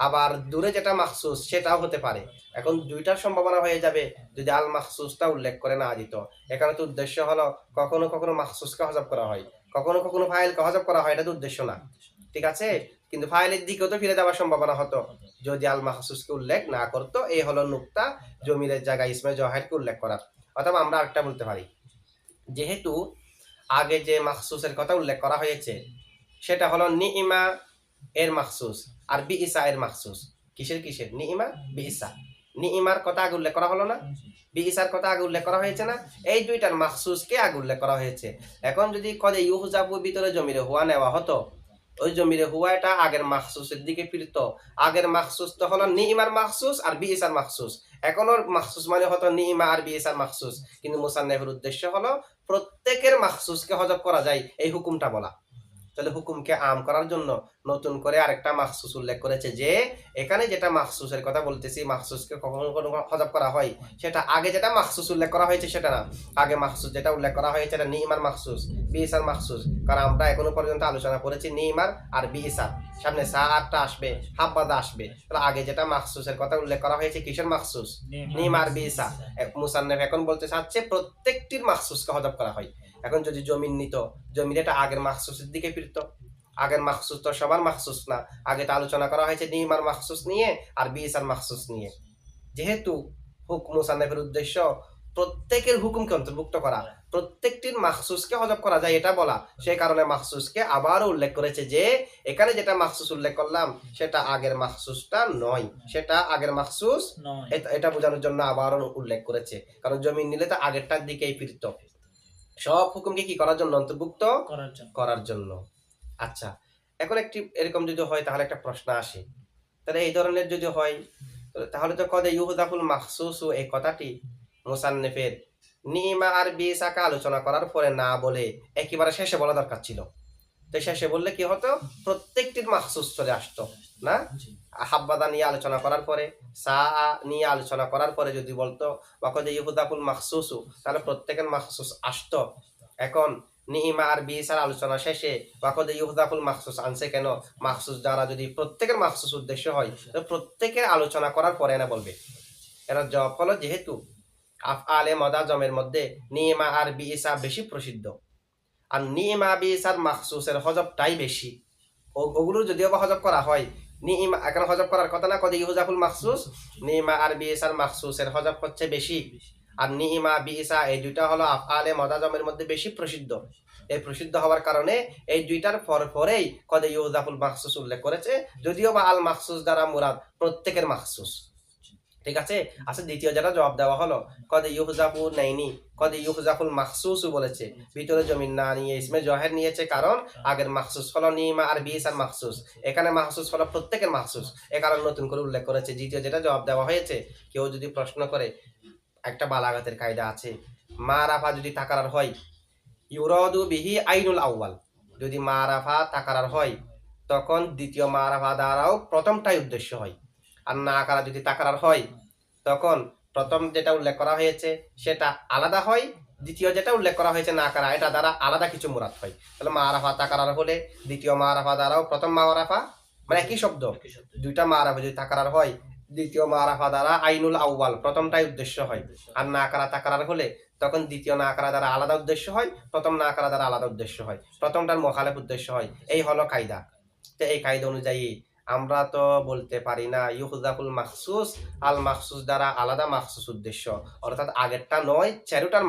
আবার দূরে যেটা মাখসুস সেটাও হতে পারে। এখন দুইটার সম্ভাবনা হয়ে যাবে যদি আল মাখসুসটা উল্লেখ করে না দিত। এখানে তো উদ্দেশ্য হলো কখনো কখনো মাখসুসকে হজব করা হয়, কখনো কখনো ফাইলকে হজব করা হয়, এটা তো উদ্দেশ্য না, ঠিক আছে। কিন্তু ফাইলের দিকেও তো ফিরে যাওয়ার সম্ভাবনা হতো যদি আল মাখসুসকে উল্লেখ না করতো। এই হলো নুক্তা জমিরের জায়গায় ইসমে জহেরকে উল্লেখ করার। অথবা আমরা আরেকটা বলতে পারি, যেহেতু আগে যে মাখসুসের কথা উল্লেখ করা হয়েছে সেটা হলো নিইমা এর মাখসুস আর বিইসা এর মাখসুস। কিসের কিসের? নিইমা বিইসা। নিইমার কথা আগে উল্লেখ করা হলো না, বিইসার কথা আগে উল্লেখ করা হয়েছে না, এই দুইটার মাখসুসকে আগে উল্লেখ করা হয়েছে। এখন যদি কদে ইউহজাবুর ভিতরে জমিরে হুয়া নেওয়া হতো, ওই জমিরে হুয়া এটা আগের মাখসুসের দিকে ফিরতো। আগের মাখসুস তো হলো নিইমার মাখসুস আর বিইসার মাখসুস। এখন ওর মাখসুস মানে হতো নিইমা আর বিইসার মাখসুস, কিন্তু মুসান্নিফের উদ্দেশ্য হলো প্রত্যেকের মাখসুসকে হজব করা যায় এই হুকুমটা বলা। তাহলে হুকুমকে আম করার জন্য নতুন করে আরেকটা মাখসুস উল্লেখ করেছে, যে এখানে যেটা মাখসুসের কথা বলতেছি, মাখসুসকে কখনো কখনো হজব করা হয়, সেটা আগে যেটা মাখসুস উল্লেখ করা হয়েছে সেটা না। আগে মাখসুস যেটা উল্লেখ করা হয়েছে এটা নিইমার মাখসুস, বিইসার মাখসুস। কারণ আমরা এখনো পর্যন্ত আলোচনা করেছি নিইমার আর বিইসার, সামনে সা আটটা আসবে, হাব্বাদা আসবে। তাহলে আগে যেটা মাখসুসের কথা উল্লেখ করা হয়েছে কিসের মাখসুস? নিইমার বিইসা। মুসান্নিফ এখন বলতে চাচ্ছে প্রত্যেকটির মাখসুসকে হজব করা হয়। এখন যদি জমিন নিত, জমিন এটা আগের মাখসুসের দিকে ফিরত। আগের মাখসুস তো সবার মাখসুস না, আগে তো আলোচনা করা হয়েছে নিইমার মাখসুস নিয়ে আর বিইসার মাখসুস নিয়ে। যেহেতু মুসান্নিফের উদ্দেশ্য প্রত্যেকের হুকুমকে অন্তর্ভুক্ত করা, প্রত্যেকটির মাখসুসকে হজব করা যায় এটা বলা, সেই কারণে মাখসুসকে আবারও উল্লেখ করেছে যে এখানে যেটা মাখসুস উল্লেখ করলাম সেটা আগের মাখসুসটা নয়, সেটা আগের মাখসুস এটা বোঝানোর জন্য আবারও উল্লেখ করেছে। কারণ জমিন নিলে তো আগেরটার দিকেই ফিরত, সব হুকুমকে কি করার জন্য? অন্তর্ভুক্ত করার জন্য। আচ্ছা, এখন একটি এরকম যদি হয় তাহলে একটা প্রশ্ন আসে, তাহলে এই ধরনের যদি হয় তাহলে তো কদে ইউহদাফুল মাখসুস এই কথাটি মুসান্নিফের নিইমা আর বিইসাকে আলোচনা করার পরে না বলে একেবারে শেষে বলা দরকার ছিল। তো শেষে বললে কি হতো? প্রত্যেকটির মাখসুস চলে আসতো না। হাব্বাদা নিয়ে আলোচনা করার পরে, সা নিয়ে আলোচনা করার পরে যদি বলতো ওয়াকদে ইহুদাফুল মাখসুসু, তাহলে প্রত্যেকের মাখসুস আসতো। এখন নিইমা আর বিইসার আলোচনা শেষে ওয়াকদে ইহুদাফুল মাখসুস আনছে কেন? মাখসুস দ্বারা যদি প্রত্যেকের মাখসুস উদ্দেশ্য হয় তো প্রত্যেকের আলোচনা করার পরে না বলবে। এর জবাব হলো যেহেতু আফআলে মুদাজমের মধ্যে নিইমা আর বিইসা বেশি প্রসিদ্ধ, আর নিইমা বিইসার মাখসুসের হজবটাই বেশি। ওগুলো যদিও বা হজব করা হয়, নিইমা এখানে হজব করার কথা না, কদে ইহুজাফুল মাখসুস, নিইমা আর বিইসার মাখসুসের হজব হচ্ছে বেশি। আর নিইমা বিইসা এই দুইটা হলো আফআলে মুদাজমের মধ্যে বেশি প্রসিদ্ধ। এই প্রসিদ্ধ হওয়ার কারণে এই দুইটার পরেই কদে ইহুজাফুল মাখসুস উল্লেখ করেছে, যদিও বা আল মাখসুস দ্বারা মুরাদ প্রত্যেকের মাখসুস। ঠিক আছে। আচ্ছা, দ্বিতীয় যেটা জবাব দেওয়া হলো কদে ইউহজাফু নাইনি, কদে ইউহজাফুল মাখসুসু বলেছে, ভিতরে জমিন না নিয়ে ইসমে জহের নিয়েছে, কারণ আগের মাখসুস হলো নিইমা আর বিইসার মাখসুস, এখানে মাখসুস হলো প্রত্যেকের মাখসুস, এ কারণে নতুন করে উল্লেখ করেছে। দ্বিতীয় যেটা জবাব দেওয়া হয়েছে, কেউ যদি প্রশ্ন করে, একটা বালাগাতের কায়দা আছে, মা রাফা যদি তাকারার হয়, ইউরাদু বিহি আইনুল আউয়াল, যদি মা রাফা তাকারার হয় তখন দ্বিতীয় মা রাফা দ্বারাও প্রথমটাই উদ্দেশ্য হয়। আর না কারা যদি তাকারার হয় তখন প্রথম যেটা উল্লেখ করা হয়েছে সেটা আলাদা হয়, দ্বিতীয় যেটা উল্লেখ করা হয়েছে না কারা এটা দ্বারা আলাদা কিছু মুরাদ হয়। তাহলে মা রাফা তাকারার হলে দ্বিতীয় মা রাফা দ্বারাও প্রথম মা রাফা, মানে একই শব্দ, দুইটা মা রাফা যদি তাকারার হয় দ্বিতীয় মা রাফা দ্বারা আইনুল আউয়াল প্রথমটাই উদ্দেশ্য হয়। আর না কারা তাকারার হলে তখন দ্বিতীয় না কারা দ্বারা আলাদা উদ্দেশ্য হয়, প্রথম না কারা দ্বারা আলাদা উদ্দেশ্য হয়, প্রথমটার মোখালেফ উদ্দেশ্য হয়। এই হলো কায়দা। তো এই কায়দা অনুযায়ী আমরা তো বলতে পারি না ইউহজাফুল মাখসুস আল মাখসুস দ্বারা আলাদা মাখসুস উদ্দেশ্য, অর্থাৎ আগেরটা নয় চেরুটার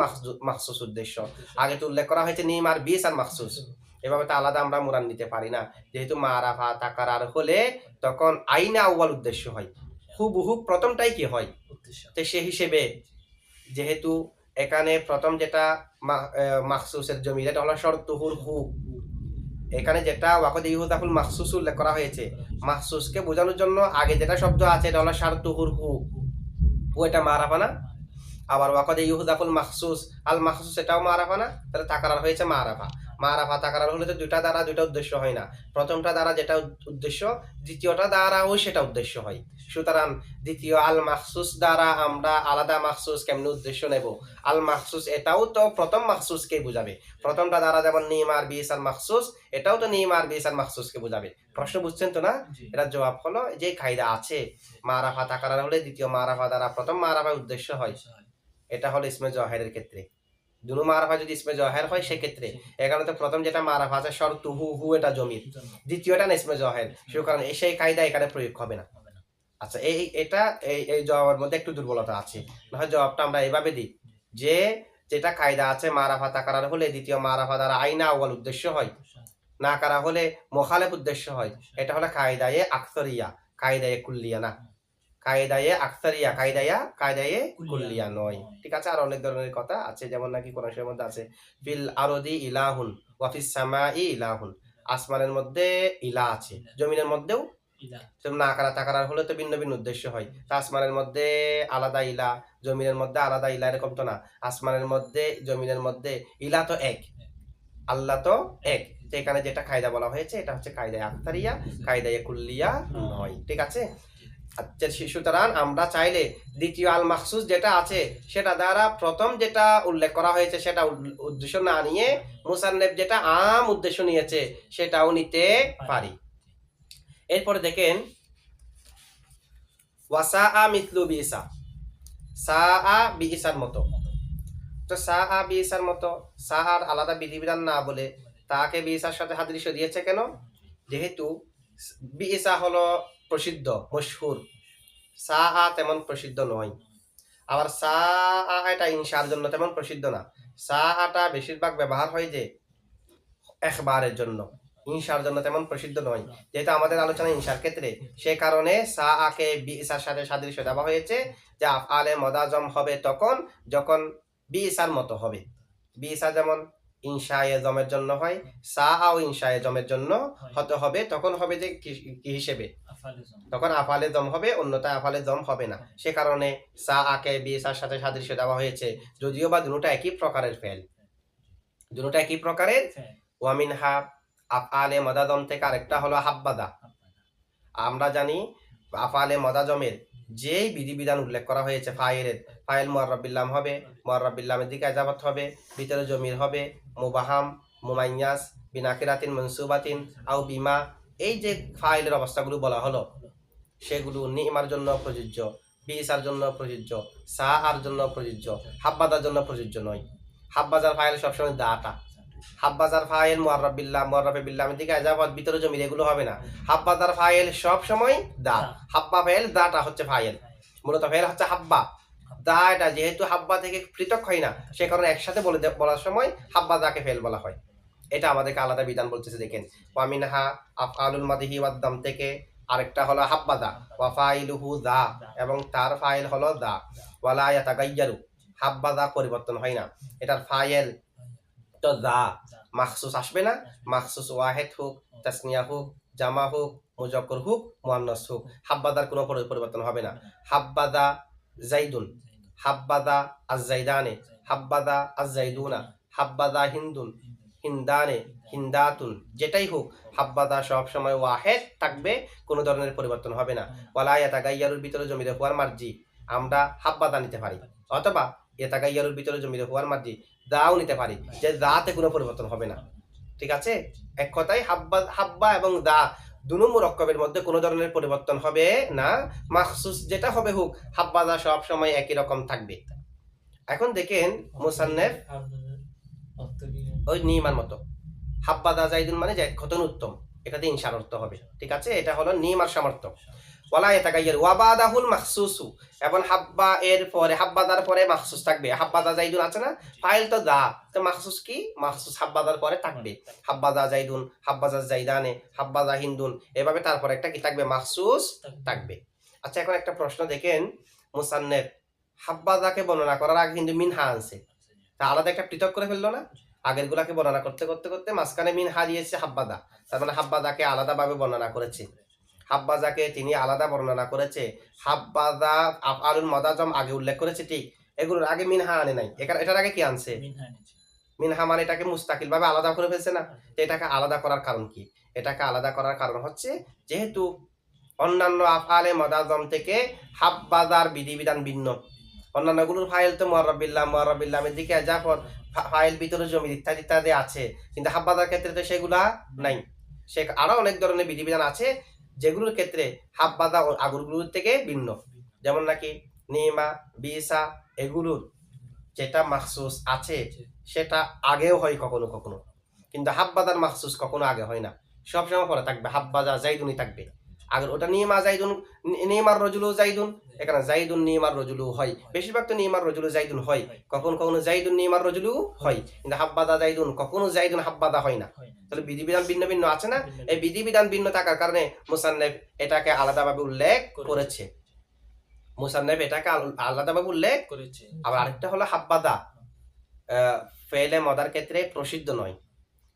মাখসুস উদ্দেশ্য। আগে তো উল্লেখ করা হয়েছে নিম আর বিস আর মাখসুস, এভাবে তো আলাদা আমরা মুরান নিতে পারি না। যেহেতু মারাফা তাকারার হলে তখন আইনা আউয়াল উদ্দেশ্য হয়, হুবহু প্রথমটাই কি হয়। তো সে হিসেবে যেহেতু এখানে প্রথম যেটা মাখসুসের জমির, এটা হলো শর্তুহুর হু। এখানে যেটা ওয়াকদ ইউদাফুল মাখসুস উল্লেখ করা হয়েছে, মাখসুসকে বোঝানোর জন্য আগে যেটা শব্দ আছে এটা হলো শারতুহুর হু। হু এটা মারাফা না? আবার ওয়াকদ ইউদাফুল মাখসুস, আল মাখসুস এটাও মারাফা না? তাহলে তাকারার হয়েছে মারাফা। মারাফা তাকারার হলে তো দুইটা দ্বারা দুইটা উদ্দেশ্য হয় না। প্রথমটা দ্বারা যেটা উদ্দেশ্য, দ্বিতীয়টা দ্বারাও সেটা উদ্দেশ্য হয়। সুতরাং দ্বিতীয় আল মাখসুস দ্বারা আমরা আলাদা মাখসুস কেমনে উদ্দেশ্য নেব? আল মাখসুস এটাও তো প্রথম মাখসুসকে বোঝাবে। প্রথমটা দ্বারা যেমন নিম আর বিস আল মাখসুস, এটাও তো নিম আর বিস আল মাখসুসকে বোঝাবে। প্রশ্ন বুঝছেন তো না? এটা জবাব হলো যে কায়দা আছে, মারাফা তাকারার হলে দ্বিতীয় মারাফা দ্বারা প্রথম মারাফা উদ্দেশ্য হয়। এটা হলো ইসমে জহেরের ক্ষেত্রে। দুনো মারাফা যদি ইসমে জহের হয় সেক্ষেত্রে, এখানে তো প্রথম যেটা মারাফা আছে শর্তু হু, হু এটা জমির, দ্বিতীয়টা না ইসমে জহের, সে কারণে সেই কায়দা এখানে প্রয়োগ হবে না। আচ্ছা, এটা এই জবাবের মধ্যে একটু দুর্বলতা আছে। না জবাবটা আমরা এইভাবে দিই যে যেটা কায়দা আছে মারাফা তাকারার হলে দ্বিতীয় মারাফা দ্বারা আইনা আউয়াল উদ্দেশ্য হয়, না কারা হলে মোখালেফ উদ্দেশ্য হয়। এটা হলো কায়দায়ে আকসরিয়া, কায়দায়ে কুল্লিয়া না। কায়দায়ে আকসারিয়া, কায়দায়ে কুল্লিয়া নয়। ঠিক আছে? আর অনেক ধরনের কথা আছে, যেমন নাকি কোরআন শরীফের মধ্যে আছে ফিল আরদি ইলাহুন ওয়া ফিস সামাই ইলাহুন, আসমানের মধ্যে ইলা আছে, জমিনের মধ্যেও না কারা তাকারার হলে তো ভিন্ন ভিন্ন উদ্দেশ্য হয়। আসমানের মধ্যে আলাদা ইলা, জমিনের মধ্যে আলাদা ইলা, এরকম তো না। আসমানের মধ্যে জমিনের মধ্যে ইলা তো এক, আল্লাহ তো এক। এখানে যেটা কায়দা বলা হয়েছে এটা হচ্ছে কায়দায়ে আকসারিয়া, কায়দায়ে কুল্লিয়া নয়। ঠিক আছে? আচ্ছা, সুতরাং আমরা চাইলে দ্বিতীয় আল মাখসুস যেটা আছে সেটা দ্বারা প্রথম যেটা উল্লেখ করা হয়েছে সেটা উদ্দেশ্য না নিয়ে মুসান্নেফ যেটা আম উদ্দেশ্য নিয়েছে সেটাও নিতে পারি। এরপরে দেখেন ওয়াসাআ মিথলু বিসা, সাআ বিইসার মতো। তো সাআ বিইসার মতো, সাআর আলাদা বিধিবিধান না বলে তাকে বিইসার সাথে সাদৃশ্য দিয়েছে কেন? যেহেতু বিইসা হলো প্রসিদ্ধ, মশহুর, সাআ তেমন প্রসিদ্ধ নয়। আবার সাআ এটা ইনশার জন্য তেমন প্রসিদ্ধ না। সাআটা বেশিরভাগ ব্যবহার হয় যে একবারের জন্য, ইনশার জন্য তেমন প্রসিদ্ধ নয়। যেহেতু আমাদের আলোচনা ইনশার ক্ষেত্রে, সে কারণে সাআকে বিইসার সাথে সাদৃশ্য দেওয়া হয়েছে যে আফআলে মুদাজম হবে তখন যখন বিইসার মতো হবে। বিইসা যেমন ইনশায়ে জমের জন্য হয়, সাআও ইনশায়ে জমের জন্য হতে হবে, তখন হবে যে কি হিসেবে? তখন আফালে দম হবে, অন্যথায় আফালে দম হবে না। সে কারণে সাআকে বিইসার সাথে সাদৃশ্য দেওয়া হয়েছে, যদিও বা দুটোটা একই প্রকারের ফেল, দুটোটা একই প্রকারের। ওয়ামিনহা আফআলে মুদাজম থেকে আরেকটা হলো হাব্বাদা। আমরা জানি আফআলে মুদাজমের যেই বিধিবিধান উল্লেখ করা হয়েছে ফাইলের, ফাইল মুআররাব বিল লাম হবে, মুআররাব বিল লামের দিকে ইজাফত হবে, ভিতরে জমির হবে, মুবাহাম, মুমাইয়াস, বিনাকিরাতিন মনসুবাতিন আও বিমা। এই যে ফাইলের অবস্থাগুলো বলা হলো সেগুলো নিমার জন্য প্রযোজ্য, বিইসার জন্য প্রযোজ্য, সাআর জন্য প্রযোজ্য, হাব্বাদার জন্য প্রযোজ্য নয়। হাব্বাজার ফাইল সবসময় দাটা, হাব্বাজার ফাইল মুআররাব বিল্লাহ, মুআররাফে বিল্লাহের দিকে ইজাফত, ভিতরে জমির, এগুলো হবে না। হাব্বাজার ফাইল সব সময় দা, হাব্বা ফাইল, দাটা হচ্ছে ফাইল, মূলত ফাইল হচ্ছে হাব্বা। দা এটা যেহেতু হাব্বা থেকে পৃথক হয় না, সে কারণে একসাথে বলার সময় হাব্বা দাকে ফেল বলা হয়। এটা আমাদেরকে আলাদা বিধান বলতেছে। দেখেন ওয়ামিনহা আফআলুল মাদিহি ওয়াদ দাম থেকে আরেকটা হলো হাব্বাদা, ওয়া ফাইলুহু দা, এবং তার ফাইল হলো দা। ওয়ালা ইয়াতাগায়্যারু, হাব্বাদা পরিবর্তন হয় না, এটার ফাইল তো দা। মাখসুস আসবে না, মাখসুস ওয়াহেদ হোক, তাসনিয়া হোক, জামা হোক, মুজাক্কর হোক, মুআন্নাস হোক, হাব্বাদার কোনো পরিবর্তন হবে না। হাব্বাদা জাইদুন, হাব্বাদা আজ-জাইদানে, হাব্বাদা আজ-জাইদুনা, হাব্বাদা হিন্দুন, হিন্দানে, হিন্দাতুন, যেটাই হোক হাব্বাদা সব সময় ওয়াহেদ থাকবে, কোনো ধরনের পরিবর্তন হবে না। ওয়ালা ইয়াতাগায়্যারুর ভিতরে জমিরে হুয়ার মার্জি, আমরা হাব্বাদা নিতে পারি, অথবা ইয়াতাগায়্যারুর ভিতরে জমিরে হুয়ার মার্জি দাও নিতে পারি, যে দাতে কোনো পরিবর্তন হবে না। ঠিক আছে? এক কথায় হাব্বা এবং দা দুনো মুরাক্কাবের মধ্যে কোনো ধরনের পরিবর্তন হবে না। মাখসুস যেটা হবে হোক, হাব্বা দা সব সময় একই রকম থাকবে। এখন দেখেন মুসান্নেফ ওই নিমার মতো, হাব্বা দা জাইদুন মানে কতন উত্তম, এটাতে ইনশার অর্থ হবে। ঠিক আছে? এটা হলো নিমার সামর্থ্য। ওয়ালা ইয়াতাগায়্যারু ওয়াবাদাহুল মাখসুসু, এবং হাব্বা এর পরে, হাব্বাদার পরে মাখসুস থাকবে। হাব্বাদা জাইদুন আছে না, ফাইল তো দা, তো মাখসুস কি? মাখসুস হাব্বাদার পরে থাকবে। হাব্বাদা জাইদুন, হাব্বাদা জাইদানে, হাব্বাদা হিন্দুন, এভাবে তারপরে একটা কি থাকবে? মাখসুস থাকবে। আচ্ছা, এখন একটা প্রশ্ন দেখেন মুসান্নেফ হাব্বাদাকে বর্ণনা করার আগে কিন্তু মিনহা আনছে, তা আলাদা একটা পৃথক করে ফেললো না? আগের গুলাকে বর্ণনা করতে করতে করতে মাঝখানে মিনহা দিয়েছে হাব্বাদা, তার মানে হাব্বাদাকে আলাদাভাবে বর্ণনা করেছে। হাব্বাজাকে তিনি আলাদা বর্ণনা করেছে। হাব্বাদা আফআলুল মুদাজম আগে উল্লেখ করেছে, ঠিক, এগুলোর আগে মিনহা আনে নাই। এটার আগে কি আনছে? মিনহা মানে এটাকে মুস্তাকিল ভাবে আলাদা করে ফেলছে না? তো এটাকে আলাদা করার কারণ কি? এটাকে আলাদা করার কারণ হচ্ছে যেহেতু অন্যান্য আফআলে মুদাজম থেকে হাব্বাদার বিধিবিধান ভিন্ন। অন্যান্যগুলোর ফাইল তো মুআররাবিল্লামের দিকে যাফর ফাইল ভিতরে জমি ইত্যাদি ইত্যাদি আছে, কিন্তু হাব্বাদার ক্ষেত্রে তো সেগুলা নাই। সে আরো অনেক ধরনের বিধিবিধান আছে যেগুলোর ক্ষেত্রে হাব্বাদা ও আগরগুলোর থেকে ভিন্ন। যেমন নাকি নিমা, বিসা, এগুলোর যেটা মাখসুস আছে সেটা আগেও হয় কখনো কখনো, কিন্তু হাব্বাদার মাখসুস কখনো আগে হয় না, সবসময় পরে থাকবে, হাব্বাদা জাইদুনই থাকবে। আগে ওটা নিমা জাইদুন, নিমার রজুলু জাইদুন, এখানে জাইদুন নিমার রজুলু হয়, বেশিরভাগ তো নিমার রজুলু জাইদুন হয়, কখনো কখনো জাইদুন নিমার রজুলু হয়, কিন্তু হাব্বাদা জাইদুন কখনো জাইদুন হাব্বাদা হয় না। তাহলে বিধিবিধান ভিন্ন ভিন্ন আছে না? এই বিধিবিধান ভিন্ন থাকার কারণে মুসান্নেফ এটাকে আলাদাভাবে উল্লেখ করেছে। মুসান্নেফ এটাকে আলাদাভাবে উল্লেখ করেছে। আবার আরেকটা হলো হাব্বাদা ফেলে মদার ক্ষেত্রে প্রসিদ্ধ নয়,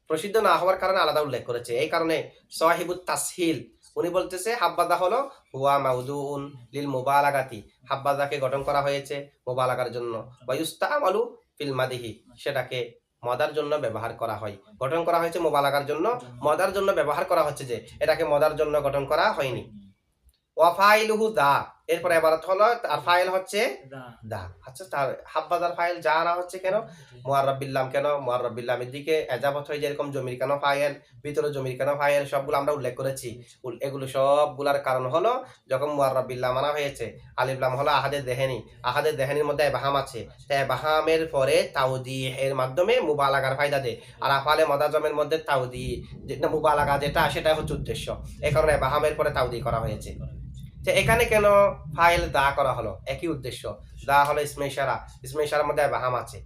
প্রসিদ্ধ না হওয়ার কারণে আলাদা উল্লেখ করেছে। এই কারণে সাহিবুত তাসহিল উনি বলতেছে হাব্বাদা হলো হুয়া মাউদুউন লিল মুবালাগাতি, হাব্বাদাকে গঠন করা হয়েছে মুবালাগার জন্য, ওয়া ইউস্তামালু ফিল মাদিহি, সেটাকে মদার জন্য ব্যবহার করা হয়। গঠন করা হয়েছে মুবালাগার জন্য, মদার জন্য ব্যবহার করা হচ্ছে, যে এটাকে মদার জন্য গঠন করা হয়নি। ওয়া ফাইলুহু দা, এরপরে ইবারত হলো আর ফাইল হচ্ছে দা। আচ্ছা, তার হাব্বাদার ফাইল যা না হচ্ছে কেন? মুআররাবিল্লাম কেন? মুআররাবিল্লামের দিকে এজাবত হয়ে যেরকম জমির কেন ফাইল, ভিতরে জমির কেন ফাইল, সবগুলো আমরা উল্লেখ করেছি। এগুলো সবগুলার কারণ হলো যখন মুআররাবিল্লাম আনা হয়েছে, আলিফ লাম হলো আহাদের দেহেনি, আহাদের দেহেনির মধ্যে ইবহাম আছে, তাই ইবহামের পরে তাওদীহ এর মাধ্যমে মুবালাগার ফায়দা দেয়। আর আফআলে মুদাজমের মধ্যে তাওদীহ যেটা মুবালাগা যেটা সেটা হচ্ছে উদ্দেশ্য, এই কারণে ইবহামের পরে তাওদীহ করা হয়েছে। যে এখানে কেন ফাইল দা করা হলো? একই উদ্দেশ্য। দা হলো ইসমে ইশারা, ইসমে ইশারার মধ্যে বাহাম আছে,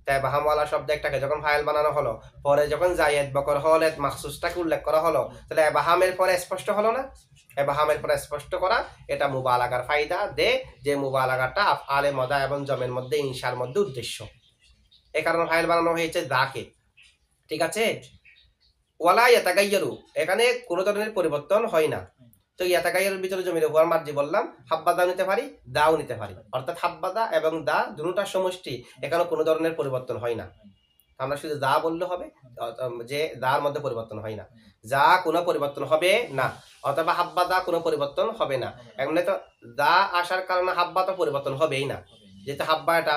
তাই বাহামওয়ালা শব্দ একটাকে যখন ফাইল বানানো হলো, পরে যখন জায়েদ বকর হলেত মাখসুসটাকে উল্লেখ করা হলো, তাহলে বাহামের পরে স্পষ্ট হলো না? বাহামের পরে স্পষ্ট করা এটা মুবালাগার ফায়দা দে, যে মুবালাগাটা আফআলে মদা এবং জমের মধ্যে ইনশার মধ্যে উদ্দেশ্য, এই কারণে ফাইল বানানো হয়েছে দাকে। ঠিক আছে? ওয়ালা ইয়াতাগাইয়ারু, এখানে কোনো ধরনের পরিবর্তন হয় না। তো ইয়াতাগাইয়ের ভিতরে জমির হুয়ার মার্জি বললাম, হাব্বাদা নিতে পারি, দাও নিতে পারি, অর্থাৎ হাব্বাদা এবং দা দুটোটার সমষ্টি, এখানে কোনো ধরনের পরিবর্তন হয় না। আমরা শুধু দা বললে হবে যে দার মধ্যে পরিবর্তন হয় না, যা কোনো পরিবর্তন হবে না, অথবা হাব্বাদা কোনো পরিবর্তন হবে না। এমনি তো দা আসার কারণে হাব্বা তো পরিবর্তন হবেই না, যেহেতু হাব্বা এটা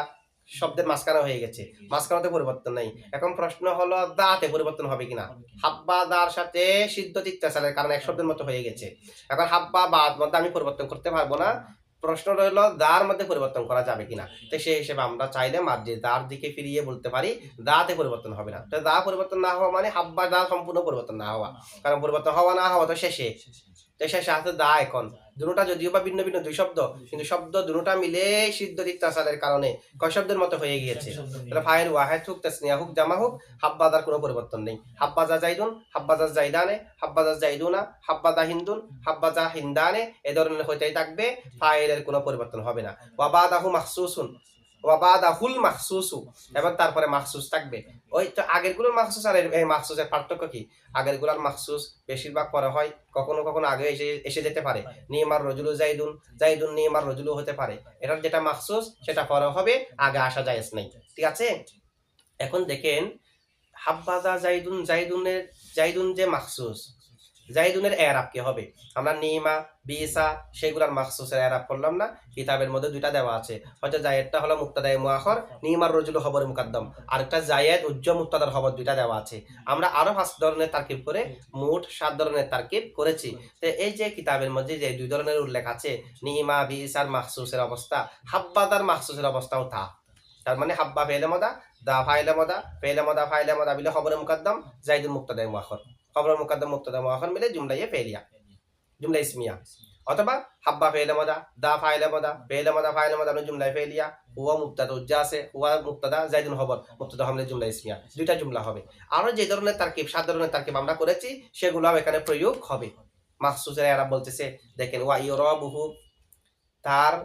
শব্দের মাঝখানে হয়ে গেছে, মাঝখানে পরিবর্তন নাই। এখন প্রশ্ন হলো দাতে পরিবর্তন হবে কিনা? হাব্বা দার সাথে সিদ্ধ ইত্যাসালের কারণে এক শব্দের মতো হয়ে গেছে। এখন হাব্বা বাদ মধ্যে আমি পরিবর্তন করতে পারবো না, প্রশ্ন রইল দার মধ্যে পরিবর্তন করা যাবে কিনা। তো সেই হিসেবে আমরা চাইলে মার্জি দার দিকে ফিরিয়ে বলতে পারি দাতে পরিবর্তন হবে না। তো দা পরিবর্তন না হওয়া মানে হাব্বা দা সম্পূর্ণ পরিবর্তন না হওয়া, কারণ পরিবর্তন হওয়া না হওয়া তো শেষে, তো শেষে আছে দা। এখন দুটোটা যদিও বা ভিন্ন ভিন্ন দুই শব্দ, কিন্তু শব্দ দুটোটা মিলে সিদ্ধ ইত্যাসালের কারণে কয় শব্দের মতো হয়ে গিয়েছে। তাহলে ফাইল ওয়াহিদ হোক, তাসনিয়া হোক, জামা হোক, হাব্বাদার কোনো পরিবর্তন নেই। হাব্বাজা জাইদুন, হাব্বাজা জাইদানে, হাব্বাজা জাইদুনা, হাব্বাজা হিন্দুন, হাব্বাজা হিন্দানে, এ ধরনের হইতেই থাকবে, ফাইলের কোনো পরিবর্তন হবে না। ওয়াবাদাহু মাখসুসুন, ওয়াবাদাহুল মাখসুসু, এবং তারপরে মাখসুস থাকবে। ওই তো আগের গুলোর মাখসুস আর এই মাখসুসের পার্থক্য কি? আগের গুলার মাখসুস বেশিরভাগ পরে হয়, কখনো কখনো আগে এসে যেতে পারে। নিমার রজুলু জাইদুন, জাইদুন নিমার রজুলু হতে পারে। এটার যেটা মাখসুস সেটা পরে হবে, আগে আসা জায়েজ নাই। ঠিক আছে? এখন দেখেন হাব্বাদা জাইদুন, জাইদুন যে মাখসুস, জাইদুনের এরাব কি হবে? আমরা নিমা বিসা সেগুলার মাখসুসের এরাব করলাম না? কিতাবের মধ্যে দুইটা দেওয়া আছে, হয়তো জায়েদটা হলো মুক্তাদায়ে মুআখার, নিমার রজুলু খবরে মুকাদ্দম, আরেকটা জায়েদ উজ্জ মুক্তাদার খবর, দুইটা দেওয়া আছে। আমরা আরো 5 ধরনের তারকিব করে মোট 7 ধরনের তারকিব করেছি। তো এই যে কিতাবের মধ্যে যে 2 ধরনের উল্লেখ আছে, নিমা বিসার মাখসুসের অবস্থা, হাব্বাদার মাখসুসের অবস্থাও তা। তার মানে হাব্বা ফেলে মদা, দা ফাইলে মদা, ফেলে মদা ফাইলে মদা বিলে খবরে মুকাদ্দম, জাইদুল মুক্তাদায়ে মুআখার, খবর মুকাদ্দম মুক্তাদা মুআখার মিলে জুমলায়ে ফেলিয়া, জুমলা ইসমিয়া। অথবা হাব্বা ফেলে মদা, দা ফাইলে মদা, ফেলে মদা ফাইলে মদা জুমলায়ে ফেলিয়া, হুয়া মুক্তাদা উজ্জা আছে, হুয়া মুক্তাদা, জাইদুন খবর, মুক্তাদা হামলে জুমলা ইসমিয়া, দুইটা জুমলা হবে। আরো যে ধরনের তারকিব 7 ধরনের তারকিব আমরা করেছি সেগুলো এখানে প্রয়োগ হবে। মাখসুসের এরাব বলতেছে, দেখেন ওয়া ইউরাবুহু, তার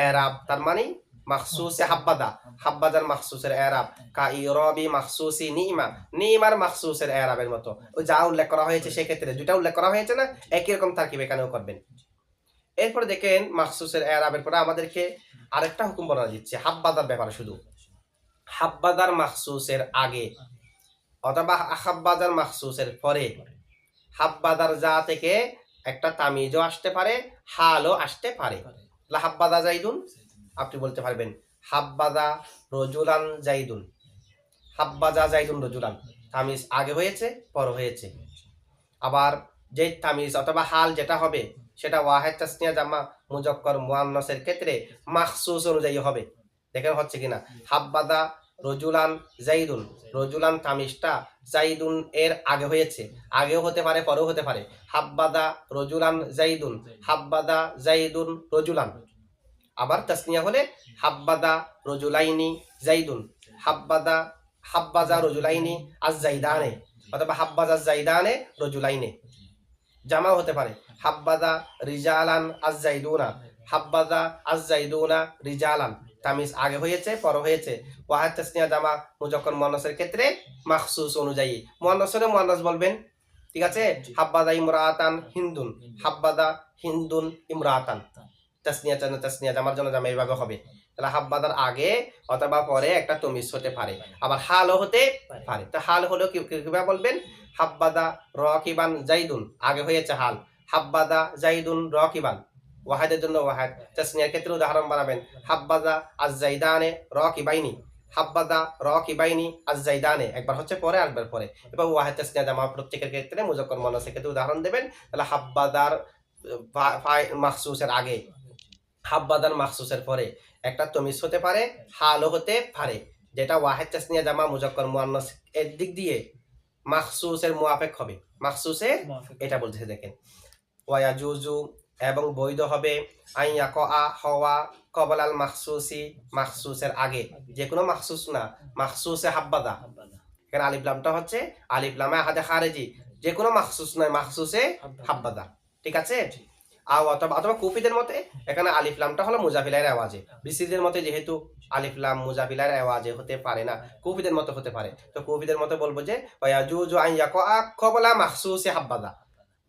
এরাব, তার মানে মাখসুসে হাব্বাদা, হাব্বাদার মাখসুসের এরাব, কা ইরবি মাখসুসি নিমা, নিমার মাখসুসের এরাবের মতো ওই যা উল্লেখ করা হয়েছে সেক্ষেত্রে দুইটা উল্লেখ করা হয়েছে না, একই রকম তারকিব এখানেও করবেন। এরপরে দেখেন মাখসুসের এরাবের পরে আমাদেরকে আরেকটা হুকুম বলা দিচ্ছে হাব্বাদার ব্যাপারে। শুধু হাব্বাদার মাখসুসের আগে অথবা হাব্বাদার মাখসুসের পরে হাব্বাদার যা থেকে একটা তামিজও আসতে পারে, হালও আসতে পারে। হাব্বাদা জাইদুন, আপনি বলতে পারবেন হাব্বাদা রজুলান জাইদুন, হাব্বাজা জাইদুন রজুলান, তামিজ আগে হয়েছে পর হয়েছে। আবার যে তামিজ অথবা হাল যেটা হবে সেটা ওয়াহেদ তাসনিয়া জামা মুজাক্কর মুআন্নাসের ক্ষেত্রে মাখসুস অনুযায়ী হবে। দেখেন হচ্ছে কিনা, হাব্বাদা রজুলান জাইদুন, রজুলান তামিজটা জাইদুন এর আগে হয়েছে, আগেও হতে পারে পরেও হতে পারে। হাব্বাদা রজুলান জাইদুন, হাব্বাদা জাইদুন রজুলান। আবার তাসনিয়া হলে হাব্বাদা রজুলাইনি জাইদুন, হাব্বাদা হাব্বাজা রজুলাইনি আজ জাইদানে, অথবা হাব্বাজা জাইদানে রজুলাইনে। জামাও হতে পারে হাব্বাদা রিজালান আজ জাইদুনা, হাব্বাদা আজ জাইদুনা রিজালান, তামিজ আগে হয়েছে পর হয়েছে। ওয়াহেদ তাসনিয়া জামা মুজাক্কর মুআন্নাসের ক্ষেত্রে মাখসুস অনুযায়ী মুআন্নাস হলে মুআন্নাস বলবেন, ঠিক আছে। হাব্বাদা ইমরাতান হিন্দুন, হাব্বাদা হিন্দুন ইমরাতান, তাসনিয়া তাসনিয়া জামার জন্য জামা এইভাবে হবে। তাহলে হাব্বাদার আগে অথবা পরে একটা তমিজ হতে পারে, আবার হালও হতে পারে। তো হাল হলেও কিভাবে বলবেন, হাব্বাদা রাকিবান জাইদুন, আগে হয়েছে হাল, হাব্বাদা জাইদুন রাকিবান, ওয়াহেদের জন্য ওয়াহেদ। তাসনিয়ার ক্ষেত্রে উদাহরণ বানাবেন হাব্বাদা আজ জাইদানে রাকিবাইনি, হাব্বাদা রাকিবাইনি আজ জাইদানে, একবার হচ্ছে পরে আরেকবার পরে। এবার ওয়াহেদ তাসনিয়া জামা প্রত্যেকের ক্ষেত্রে মুজাক্কর মুআন্নাসের ক্ষেত্রে উদাহরণ দেবেন। তাহলে হাব্বাদার মাখসুসের আগে হাব্বাদার মাখসুসের পরে একটা তমিজ হতে পারে, হালও হতে পারে, যেটা ওয়াহেদ তাসনিয়া জামা মুজাক্কর মুআন্নাস এর দিক দিয়ে মাখসুসের মুআফিক হবে। মাখসুসের এটা বলছে দেখেন, ওয়ায়াজুজু এবং বৈধ হবে আইয়াকা হওয়া কবলাল মাখসুসি, মাখসুসের আগে, যে কোনো মাখসুস না, মাখসুসে হাব্বাদা, এখানে আলিফ লামটা হচ্ছে আলিফ লামে আহাদে খারেজি, যে কোনো মাখসুস নয়, মাখসুসে হাব্বাদা, ঠিক আছে। অথবা অথবা কুফিদের মতে এখানে আলিফ লামটা হলো মুজাফিলার আওয়াজে, বিসিদের মতে যেহেতু আলিফ লাম মুজাফিলার আওয়াজে হতে পারে না, কুফিদের মতে হতে পারে। তো কুফিদের মতে বলবো যে ওয়ায়াজুজু আন ইয়াকা কবলা মাখসুসে হাব্বাদা,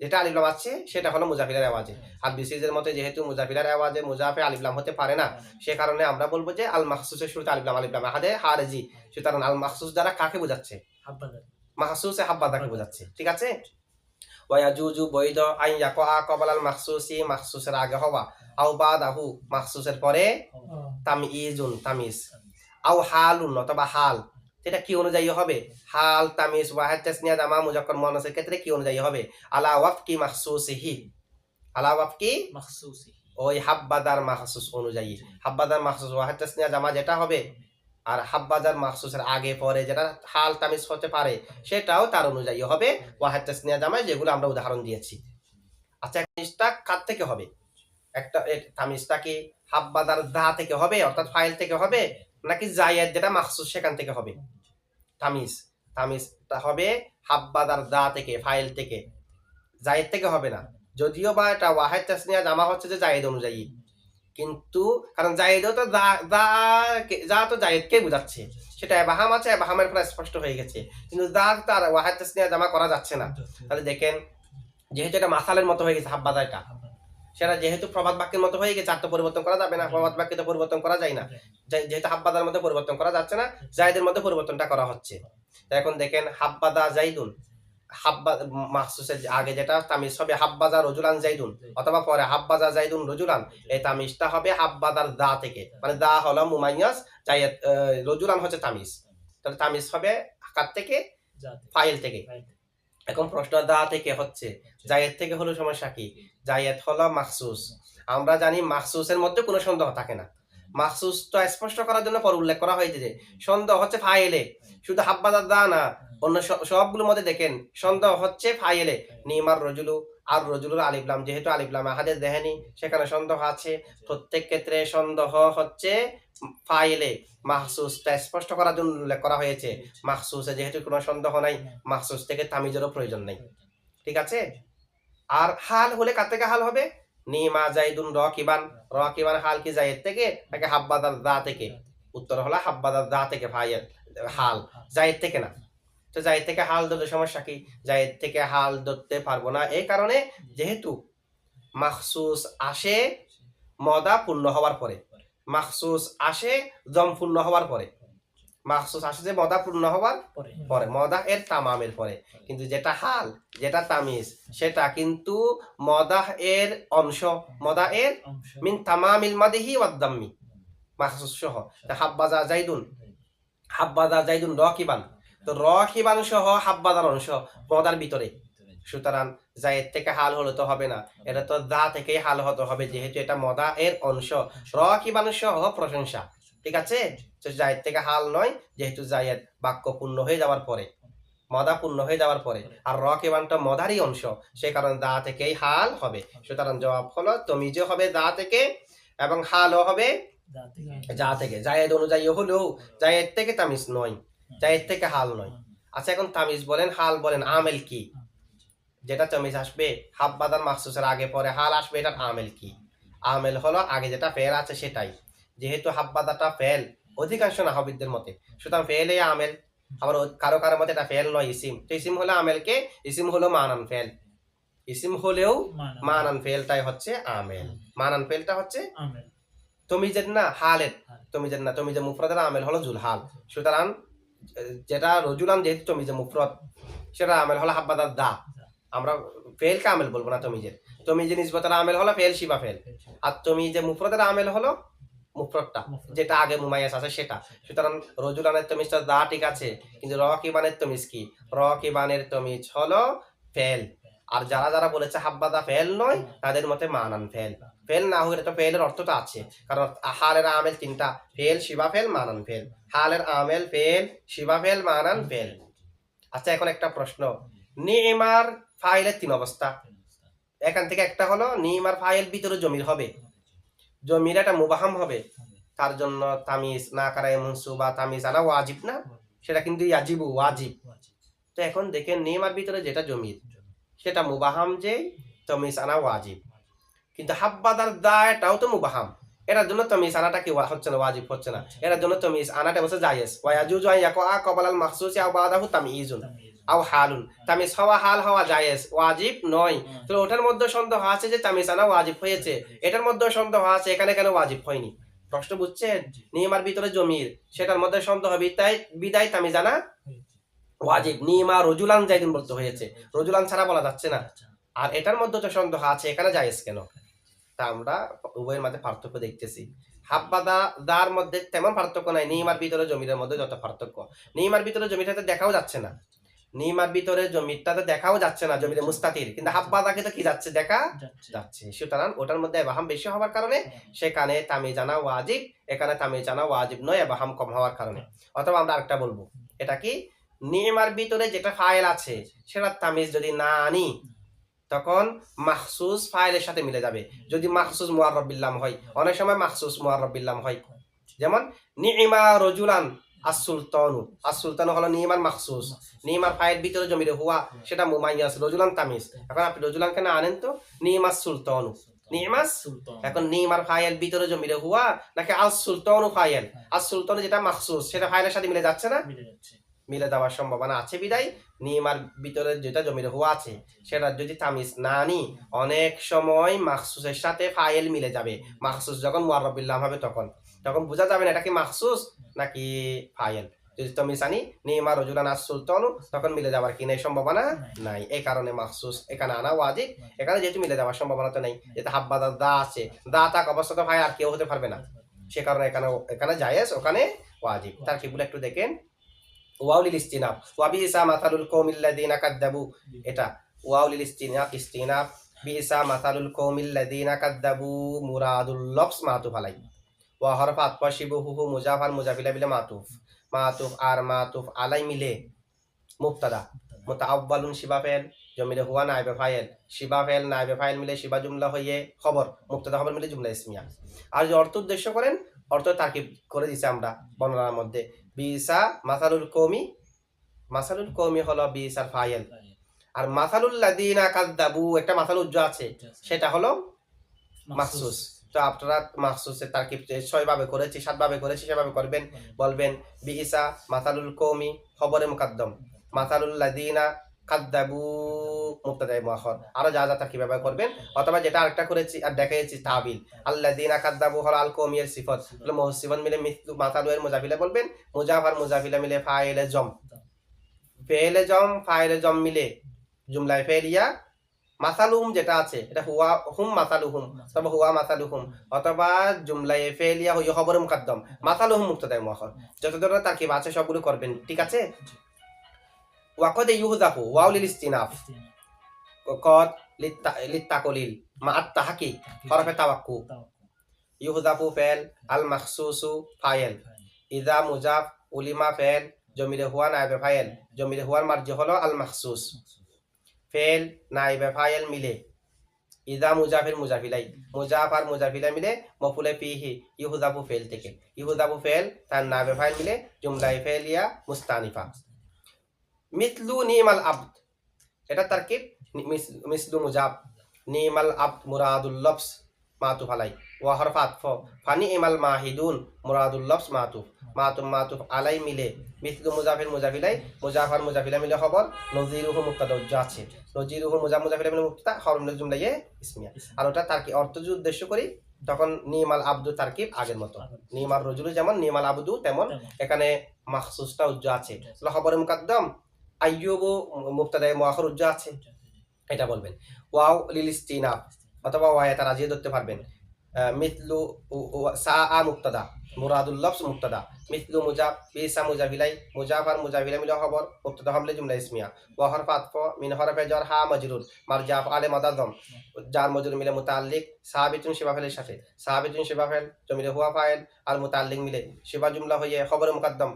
যেটা আলিফ লাম আছে সেটা হলো মুজাফিলার আওয়াজে। আর বিসিদের মতে যেহেতু মুজাফিলার আওয়াজে মুজাফে আলিফ লাম হতে পারে না, সে কারণে আমরা বলবো যে আল মাখসুসের শুরুতে আলিফ লাম আহাদে হারেজি, সুতরাং আল মাখসুস দ্বারা কাকে বোঝাচ্ছে, মাখসুসে হাব্বাদাকে বোঝাচ্ছে, ঠিক আছে। ওয়ায়াজুজু বৈধ আইন ইয়াকা কবলাল মাখসুসি, মাখসুসের আগে হওয়া, আও বাদাহু মাখসুসের পরে, তামইজুন তামিজ, আও হালুন অথবা হাল, সেটা কি অনুযায়ী হবে, হাল তামিজ ওয়াহেদ তাসনিয়া জামা মুজাক্কর মুআন্নাসের ক্ষেত্রে কি অনুযায়ী হবে, আলা ওয়াফকি মাখসুসিহি, আলা ওয়াফকি মাখসুসিহি, ওই হাব্বাদার মাখসুস অনুযায়ী। হাব্বাদার মাখসুস ওয়াহেদ তাসনিয়া জামা যেটা হবে, আর হাব্বাদার মাখসুসের আগে পরে যেটা হাল তামিজ হতে পারে সেটাও তার অনুযায়ী হবে ওয়াহেদ তাসনিয়া জামায়, যেগুলো আমরা উদাহরণ দিয়েছি। আচ্ছা, জিনিসটা কার থেকে হবে, একটা তামিজটা কি হাব্বাদার দা থেকে হবে অর্থাৎ ফাইল থেকে হবে, নাকি জায়েদ যেটা মাখসুস সেখান থেকে হবে। তামিজটা হবে হাব্বাদার দা থেকে, ফাইল থেকে, জায়েদ থেকে হবে না। যদিও বা এটা ওয়াহেদ তাসনিয়া জামা হচ্ছে যে জায়েদ অনুযায়ী, কিন্তু কারণ জায়েদও তো যা তো জায়েদকে বোঝাচ্ছে, সেটা এবাহাম আছে, এবাহামের প্রায় স্পষ্ট হয়ে গেছে, কিন্তু দা তার ওয়াহেদ তাসনিয়া জামা করা যাচ্ছে না। তাহলে দেখেন যেহেতু এটা মাসালের মতো হয়ে গেছে হাব্বাদা, এটা সেটা যেহেতু প্রবাদ বাক্যের মতো হয়ে গেছে, আর তো পরিবর্তন করা যাবে না, প্রবাদ বাক্যে তো পরিবর্তন করা যায় না, যেহেতু হাব্বাদার মধ্যে পরিবর্তন করা যাচ্ছে না, জায়েদের মধ্যে পরিবর্তনটা করা হচ্ছে। এখন দেখেন হাব্বাদা জাইদুন, হাব্বা মাখসুসের আগে যেটা তামিজ হবে হাব্বাজা রজুলান জাইদুন, অথবা পরে হাব্বাজা জাইদুন রজুলান, এই তামিজটা হবে হাব্বাদার দা থেকে, মানে দা হলো মুমাইয়াস, জায়েদ রজুলান হচ্ছে তামিজ, তাহলে তামিজ হবে কার থেকে, ফাইল থেকে। এখন প্রশ্ন দা থেকে হচ্ছে, জায়েদ থেকে হলো সমস্যা কি, জায়েদ হলো মাখসুস, আমরা জানি মাখসুসের মধ্যে কোনো সন্দেহ থাকে না, মাখসুস তো স্পষ্ট করার জন্য পর উল্লেখ করা হয়েছে যে সন্দেহ হচ্ছে ফাইলে, শুধু হাব্বাদার দা না, অন্য সবগুলোর মধ্যে দেখেন সন্দেহ হচ্ছে ফাইলে। নিমার রজুলু আর রজুলুর আলিফ লাম, যেহেতু আলিফ লাম আহাদের দেহেনি সেখানে সন্দেহ আছে, প্রত্যেক ক্ষেত্রে সন্দেহ হচ্ছে ফাইলে, মাখসুসটা স্পষ্ট করার জন্য উল্লেখ করা হয়েছে। মাখসুসে যেহেতু কোনো সন্দেহ নাই, মাখসুস থেকে তামিজেরও প্রয়োজন নেই, ঠিক আছে। আর হাল হলে কার থেকে হাল হবে, নিমা জাইদুন রাকিবান, রাকিবান হাল কি জায়েদ থেকে নাকি হাব্বাদার দা থেকে? উত্তর হলো হাব্বাদার দা থেকে ফাইল হাল, জায়েদ থেকে না। তো জায়েদ থেকে হাল ধরলে সমস্যা কি? জায়েদ থেকে হাল ধরতে পারবো না এই কারণে যেহেতু মাখসুস আসে মদা পূর্ণ হওয়ার পরে, মাখসুস আসে দম পূর্ণ হওয়ার পরে, মাখসুস আসে যে মদা পূর্ণ হওয়ার পরে, মদা এর তামামের পরে। কিন্তু যেটা হাল, যেটা তামিজ, সেটা কিন্তু মদা এর অংশ, মদা এর মিন তামামিল মাদিহি ওয়াদ দাম্মি, মাখসুস সহ। হাব্বাজা জাইদুন, হাব্বাজা জাইদুন রাকিবান, তো রাকিবান সহ হাব্বাদার অংশ মদার ভিতরে। সুতরাং জায়েদ থেকে হাল হলে তো হবে না, এটা তো দা থেকেই হাল হতে হবে, যেহেতু এটা মদা এর অংশ। রাকিবান সহ প্রশংসা, ঠিক আছে? তো জায়েদ থেকে হাল নয়, যেহেতু জায়েদ বাক্য পূর্ণ হয়ে যাওয়ার পরে, মদা পূর্ণ হয়ে যাওয়ার পরে, আর রাকিবানটা মদারই অংশ, সে কারণে দা থেকেই হাল হবে। সুতরাং জবাব হলো তমিজও হবে দা থেকে এবং হালও হবে যা থেকে। জায়েদ অনুযায়ী হলেও জায়েদ থেকে তামিজ নয়, জায়েদ থেকে হাল নয়। আচ্ছা, এখন তামিজ বলেন, হাল বলেন, আমেল কি? যেটা তামিজ আসবে হাব্বাদার মাখসুসের আগে পরে হাল আসবে, এটা আমেল কি? আমেল হলো আগে যেটা ফেল আছে সেটাই। যেহেতু হাব্বাদাটা ফেল অধিকাংশ নাহবিদদের মতে, সুতরাং ফেলে আমেল। আবার কারো কারো মতে এটা ফেল নয়, ইসিম। তো ইসিম হলো আমেলকে, ইসিম হলো মানান ফেল। ইসিম হলেও মানান ফেলটাই হচ্ছে আমেল, মানান ফেলটা হচ্ছে আমেল। তমিজের না হালের, তমিজের না, তমিজে মুফরদের আমেল হলো জুল হাল। সুতরাং যেটা রজুলান যেহেতু তমিজে মুফরদ, সেটা আমেল হলো হাব্বাদার দা। আমরা ফেলকে আমেল বলবো না তমিজের। তমিজে নিসবতের আমেল হলো ফেল শিবা ফেল, আর তমিজে মুফরদের আমেল হলো মুফরদটা, যেটা আগে মুমাইয়াস আছে সেটা। সুতরাং রজুলানের তমিজটা দা ঠিক আছে, কিন্তু রকিবানের তমিজ কি? রকিবানের তমিজ হলো ফেল। আর যারা যারা বলেছে হাব্বাদা ফেল নয়, তাদের মতে মানান ফেল। ফেল না হলে তো ফেলের অর্থটা আছে, কারণ হালের আমেল তিনটা, ফেল শিবা ফেল মানান ফেল। হালের আমেল ফেল শিবা ফেল মানান ফেল। আচ্ছা, এখন একটা প্রশ্ন, নিমার ফাইলের তিন অবস্থা। এখান থেকে একটা হলো নিমার ফাইল ভিতরে জমির হবে, জমির একটা মুবাহাম হবে, তার জন্য তামিজ না কারায় মনসুবা তামিজ আনা ওয়াজিব না, সেটা কিন্তু ইয়াজিবু ওয়াজিব। তো এখন দেখেন নিমার ভিতরে যেটা জমির সেটা মুবাহাম, যে তামিজ আনা ওয়াজিব। কিন্তু হাব্বাদার দা এটাও তো মুবাহাম, এটার জন্য তামিজ আনাটা কি হচ্ছে না, ওয়াজিব হচ্ছে না। এটার জন্য তামিজ আনাটা হচ্ছে জায়েজ। ওয়ায়াজুজু আন ইয়াকা ক্বাবলাল মাখসুসি আও বাদাহু তাময়িজুন আও হালুন, তামিজ হওয়া হাল হওয়া জায়েজ, ওয়াজিব নয়। তো ওটার মধ্যে সন্দেহ আছে যে তামিজ আনা ওয়াজিব হয়েছে, এটার মধ্যে সন্দেহ আছে এখানে কেন ওয়াজিব হয়নি। প্রশ্ন বুঝছেন? নিমার ভিতরে জমির, সেটার মধ্যে সন্দেহ বিদায় তামিজ আনা ওয়াজিব। নিমা রজুলান জাইদুন বলতে হয়েছে, রজুলান ছাড়া বলা যাচ্ছে না। আর এটার মধ্যে তো সন্দেহ আছে, এখানে জায়েজ কেন? তা আমরা উভয়ের মাঝে পার্থক্য দেখতেছি। হাব্বাদা দার মধ্যে তেমন পার্থক্য নাই, নিমার ভিতরে জমির মধ্যে যত পার্থক্য। নিমার ভিতরে জমিটাতে দেখাও যাচ্ছে না, নিমার ভিতরে জমিটাতে দেখাও যাচ্ছে না, জমিতে মুস্তাতির, কিন্তু হাব্বাদাকে তো কি যাচ্ছে, দেখা যাচ্ছে। সুতরাং ওটার মধ্যে এবাহাম বেশি হওয়ার কারণে সেখানে তামিজ আনা ওয়াজিব, এখানে তামিজ আনা ওয়াজিব নয়, এবাহাম কম হওয়ার কারণে। অথবা আমরা আরেকটা বলবো, এটা কি নিমার ভিতরে যেটা ফাইল আছে সেটা তামিজ যদি না আনি, তখন মাখসুস ফাইলের সাথে মিলে যাবে। যদি মাখসুস মুআররাব বিল্লাম হয়, অনেক সময় মাখসুস মুআররাব বিল্লাম হয়, যেমন নিমা রজুলান as-sultanu, as-sultanu হলো নিমার মাখসুস, নিমার ফাইল ভিতরে জমিরে হুয়া, সেটা মুমাইয়াস, রজুলান তামিজ। এখন আপনি রজুলানকে না আনেন তো নিমাস সুলতানু, নিমাস। এখন নিমার ফাইল ভিতরে জমিরে হুয়া নাকি as-sultanu ফাইল, as-sultanu যেটা মাখসুস সেটা ফাইলের সাথে মিলে যাচ্ছে না, মিলে যাওয়ার সম্ভাবনা আছে। বিদায় নিমার ভিতরে যেটা জমির হুয়া আছে সেটা যদি তামিজ না আনি, অনেক সময় মাখসুসের সাথে ফাইল মিলে যাবে। মাখসুস যখন মুআররাব বিল্লাহ হবে তখন বোঝা যাবে না এটা কি মাখসুস নাকি ফাইল। যদি তামিজ আনি নিমা রজুলান as-sultanu, তখন মিলে যাওয়ার কি নাই, সম্ভাবনা নাই। এই কারণে মাখসুস এখানে আনা ওয়াজিব। এখানে যেহেতু মিলে যাওয়ার সম্ভাবনা তো নেই, যেটা হাব্বাদা দা আছে, দা তাক অবস্থা তো ভাই আর কেউ হতে পারবে না, সে কারণে এখানে জায়েজ, ওখানে ওয়াজিব। তার কিবুল একটু দেখেন, ওয়াউলিল ইস্তিনাব ওয়াবিসা মাসালুল কওমিল্লাযিনা কাযযাবু, এটা ওয়াউলিল ইস্তিনাব বিসা মাসালুল কওমিল্লাযিনা কাযযাবু মুরাদুল লফজ মাতুফ আলাই ওয়া হরফ আতফা শিবহুহু মুজাফ আর মুজাফিলা বিলা মাতুফ, মাতুফ আর মাতুফ আলাই মিলে মুবতাদা, মুতাআওয়ালুন শিবা ফেল জমিরে হুয়া নাইবে ফাইল, শিবা ফেল নাইবে ফাইল মিলে শিবা জুমলা হয়ে খবর, মুবতাদা খবর মিলে জুমলা ইসমিয়া। আর যদি অর্থ উদ্দেশ্য করেন, অর্থ তারকিব করে দিছি আমরা বর্ণনার মধ্যে। বিসা মাসালুল কওমি, মাসালুল কওমি হলো বিসার ফাইল, আর মাসালুল লাযিনা কাযযাবু একটা মাসাল উজ্জ আছে, সেটা হলো মাখসুস। তো আপনারা মাখসুসের তারকিব ৬ ভাবে করেছি, ৭ ভাবে করেছি, সেভাবে করবেন। বলবেন বিইসা মাসালুল কওমি খবরে মুকাদ্দম, মাসালুল লাযিনা কাযযাবু মুবতাদায়ে মুআখার। আরো যা যা তারকিব ব্যবহার করবেন, অথবা যেটা আরেকটা করেছি আর দেখিয়েছি তাবিল, আল্লাযিনা কাযযাবু হলো আল কওমি এর সিফত, হলো মুহসিবান মিলে মিসলু মাসালু এর মুজাফিলা বলবেন, মুজাফার মুজাফিলা মিলে ফাইলে জম, ফেলে জম ফাইলে জম মিলে জুমলায়ে ফেলিয়া। মাসালুহুম যেটা আছে এটা হুয়া হুম মাসালুহুম, অথবা হুয়া মাসালুহুম, অথবা জুমলায়ে ফেলিয়া হইয়া খবরে মুকাদ্দম, মাসালুহুম মুবতাদায়ে মুআখার। যত ধরনের তারকিব আছে সবগুলো করবেন, ঠিক আছে। ওয়াকদ ইউহযাফু ওয়াও লিল ইস্তিনাফ, কদ লিত্তাকলিল মা আত তাহকিক হরফে তাওয়াক্কু। ইউহযাফু ফেল, আল মাখসুসু ফাইল, ইযা মুজাফ উলিমা ফেল, জমিরে হুয়া নায়েবে ফাইল, জমিরে হুয়ার মার্জি হলো আল মাখসুস। ফেল নাইবে ফাইল মিলে ইদা মুজাফির মুজাফিলাই, মুজাফার মুজাফিলা মিলে মফুলে ফিহি ইহুদাবু ফেল থেকে, ইহুদাবু ফেল তার নাইবে ফাইল মিলে জুমলাই ফেলিয়া মুস্তানিফা। মিসলু নিমাল আবদ, এটা তারকিব মিসলু মুজাব, নিমাল আবদ মুরাদুল লফস মাতুফ আলাই, ওয়া হরফ আতফ, ফানি ইমাল মাহিদুন মুরাদুল লফস মাতুফ, মাতুফ আলাই মিলে মিসলু মুজাফির মুজাফিলাই, মুজাফার মুজাফিলা মিলে খবর, নজিরুহু মুবতাদা যা আছে, নজিরুহু মুজাফিলা মিলে মুবতাদা খবর মিলে জুমলা ইসমিয়া। আর ওটা তারকিব অর্থ যদি উদ্দেশ্য করি তখন নিমাল আবদু তারকিব আগের মতো, নিমাল রজুলু যেমন নিমাল আবদু তেমন, এখানে মাখসুসটা উজ্জা আছে, খবরে মুকাদ্দম আইয়ুবু মুবতাদায়ে মুআখার উজ্জা আছে, এটা বলবেন। ওয়াও লিল ইস্তিনাফ, অথবা ওয়ায়ে তারাজি ধরতে পারবেন। মিথলু সাআ মুবতাদা, মুরাদুল লফজ মুবতাদা, মিথলু মুজাফ বিসা মুজাফিলাই, মুজাফার মুজাফিলা মিলে খবর, মুবতাদা হামলে জুমলা ইসমিয়া। ওয়া হরফ আতফ মিন হরফে জার হা মাজরুর, মারজাফ আলে মাদাদম, জার মজরুর মিলে মুতাআল্লিক সাহাবিতুন শিবা ফেলের সাথে, সাহাবিতুন শিবা ফেল জমিরে হুয়া ফাইল আর মুতাআল্লিক মিলে শিবা জুমলা হয়ে খবরে মুকাদ্দম,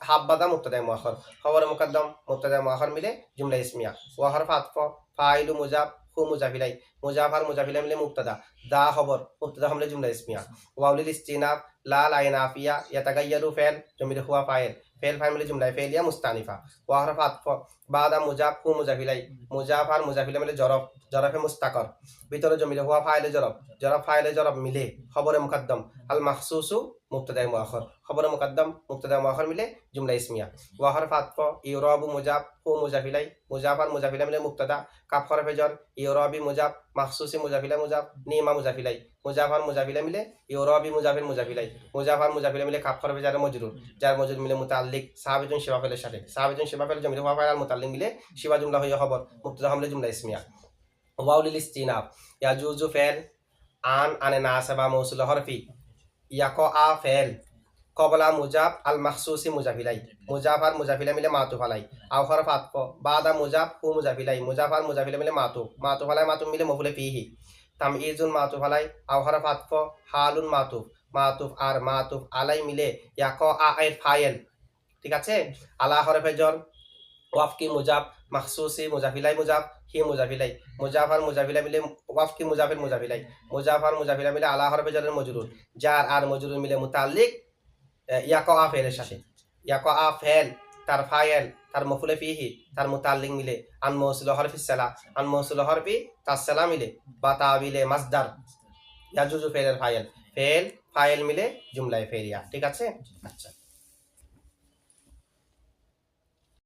হাব্বাদা মুবতাদায়ে মুআখার, খবরে মুকাদ্দম মুবতাদায়ে মুআখার মিলে জুমলা ইসমিয়া। ওয়া হরফ আতফ ফাইলু মুজাফ হু মুজাফিলাই, মুজাফার মুজাফিলা মিলে মুবতাদা, দা খবর, মুবতাদা হামলে জুমলা ইসমিয়া। ওয়াউলিল ইস্তিনাফ লা লাইন আফিয়া ইয়াতাগায়্যারু ফেল জমিরে হুয়া ফাইল, ফেল ফাইল মিলে জুমলা ফেলিয়া মুস্তানিফা। ওয়া হরফ আতফ বাদা মুজাফ হু মুজাফিলাই, মুজাফার মুজাফিলা মিলে জরফ, জরফে মুস্তাকর, ভিতরে জমিরে হুয়া ফাইলে জরফ, জরফ ফাইলে জরফ মিলে খবরে মুকাদ্দম, আল মাখসুসু মুবতাদায়ে মুআখার, খবরে মুকাদ্দম মুবতাদায়ে মুআখার মিলে জুমলা ইসমিয়া। ওয়া হরফ আতফ ইউরাবু মুজাফ হু মুজাফিলাই, মুজাফার মুজাফিলা মিলে মুবতাদা, কাফ হরফে জর ইউরাবি মুজাফ, মাখসুসি মুজাফিলা মুজাফ, নিমা মুজাফিলাই, মুজাফার মুজাফিলা মিলে ইউরাবি মুজাফির মুজাফিলাই, মুজাফার মুজাফিলা মিলে কাফ হরফে জার মজরুর, জার মজরুর মিলে মুতাআল্লিক সাহাবিতুন শিবা ফেলের সাথে, সাহাবিতুন শিবা ফেল জমিরে হুয়া ফাইল আর মুতাআল্লিক মিলে শিবা জুমলা হয়ে খবর, মুবতাদা হামলে জুমলা ইসমিয়া। ওয়াও লিল ইস্তিনাফ ইয়াজুজু ফেল আন আনে নাসাবা মৌসুল হরফি, ইয়াকআ ফেল কবলা মুজাফ আল মাখসুসি মুজাফিলাই, মুজাফার মুজাফিলা মিলে মাতুফ আলাই, আও হরফ আতফ বাদা মুজাফ হু মুজাফিলাই, মুজাফার মুজাফিলা মিলে মাতুফ, মাতুফ আলাই মাতুফ মিলে মফুলে ফিহি, তামইজুন মাতুফ আলাই, আও হরফ আতফ হালুন মাতুফ, মাতুফ আর মাতুফ আলাই মিলে ইয়াকআ এর ফাইল, ঠিক আছে। আলা হরফে জর ওয়াফ কি মুজাফ, মাখসুসি মুজাফিলাই মুজাফ, হি মুজাফিলাই, মুজাফার মুজাফিলা মিলে ওয়াফ কি মুজাফির মুজাফিলাই, মুজাফার মুজাফিলা মিলে আলা হরফে জরের মজরুর, জার আর মজরুর মিলে মুতাআল্লিক ইয়াকআ ফেলের সাথে, ইয়াকআ ফেল তার ফাইল তার মফুলে ফিহি তার মুতাআল্লিক মিলে আন মৌসুল হরফি সালা, আন মৌসুল হরফি তার সালা মিলে বা তাবিলে মাসদার, ইয়াজুজু ফেলের ফাইল, ফেল ফাইল মিলে জুমলায়ে ফেলিয়া, ঠিক আছে। আচ্ছা।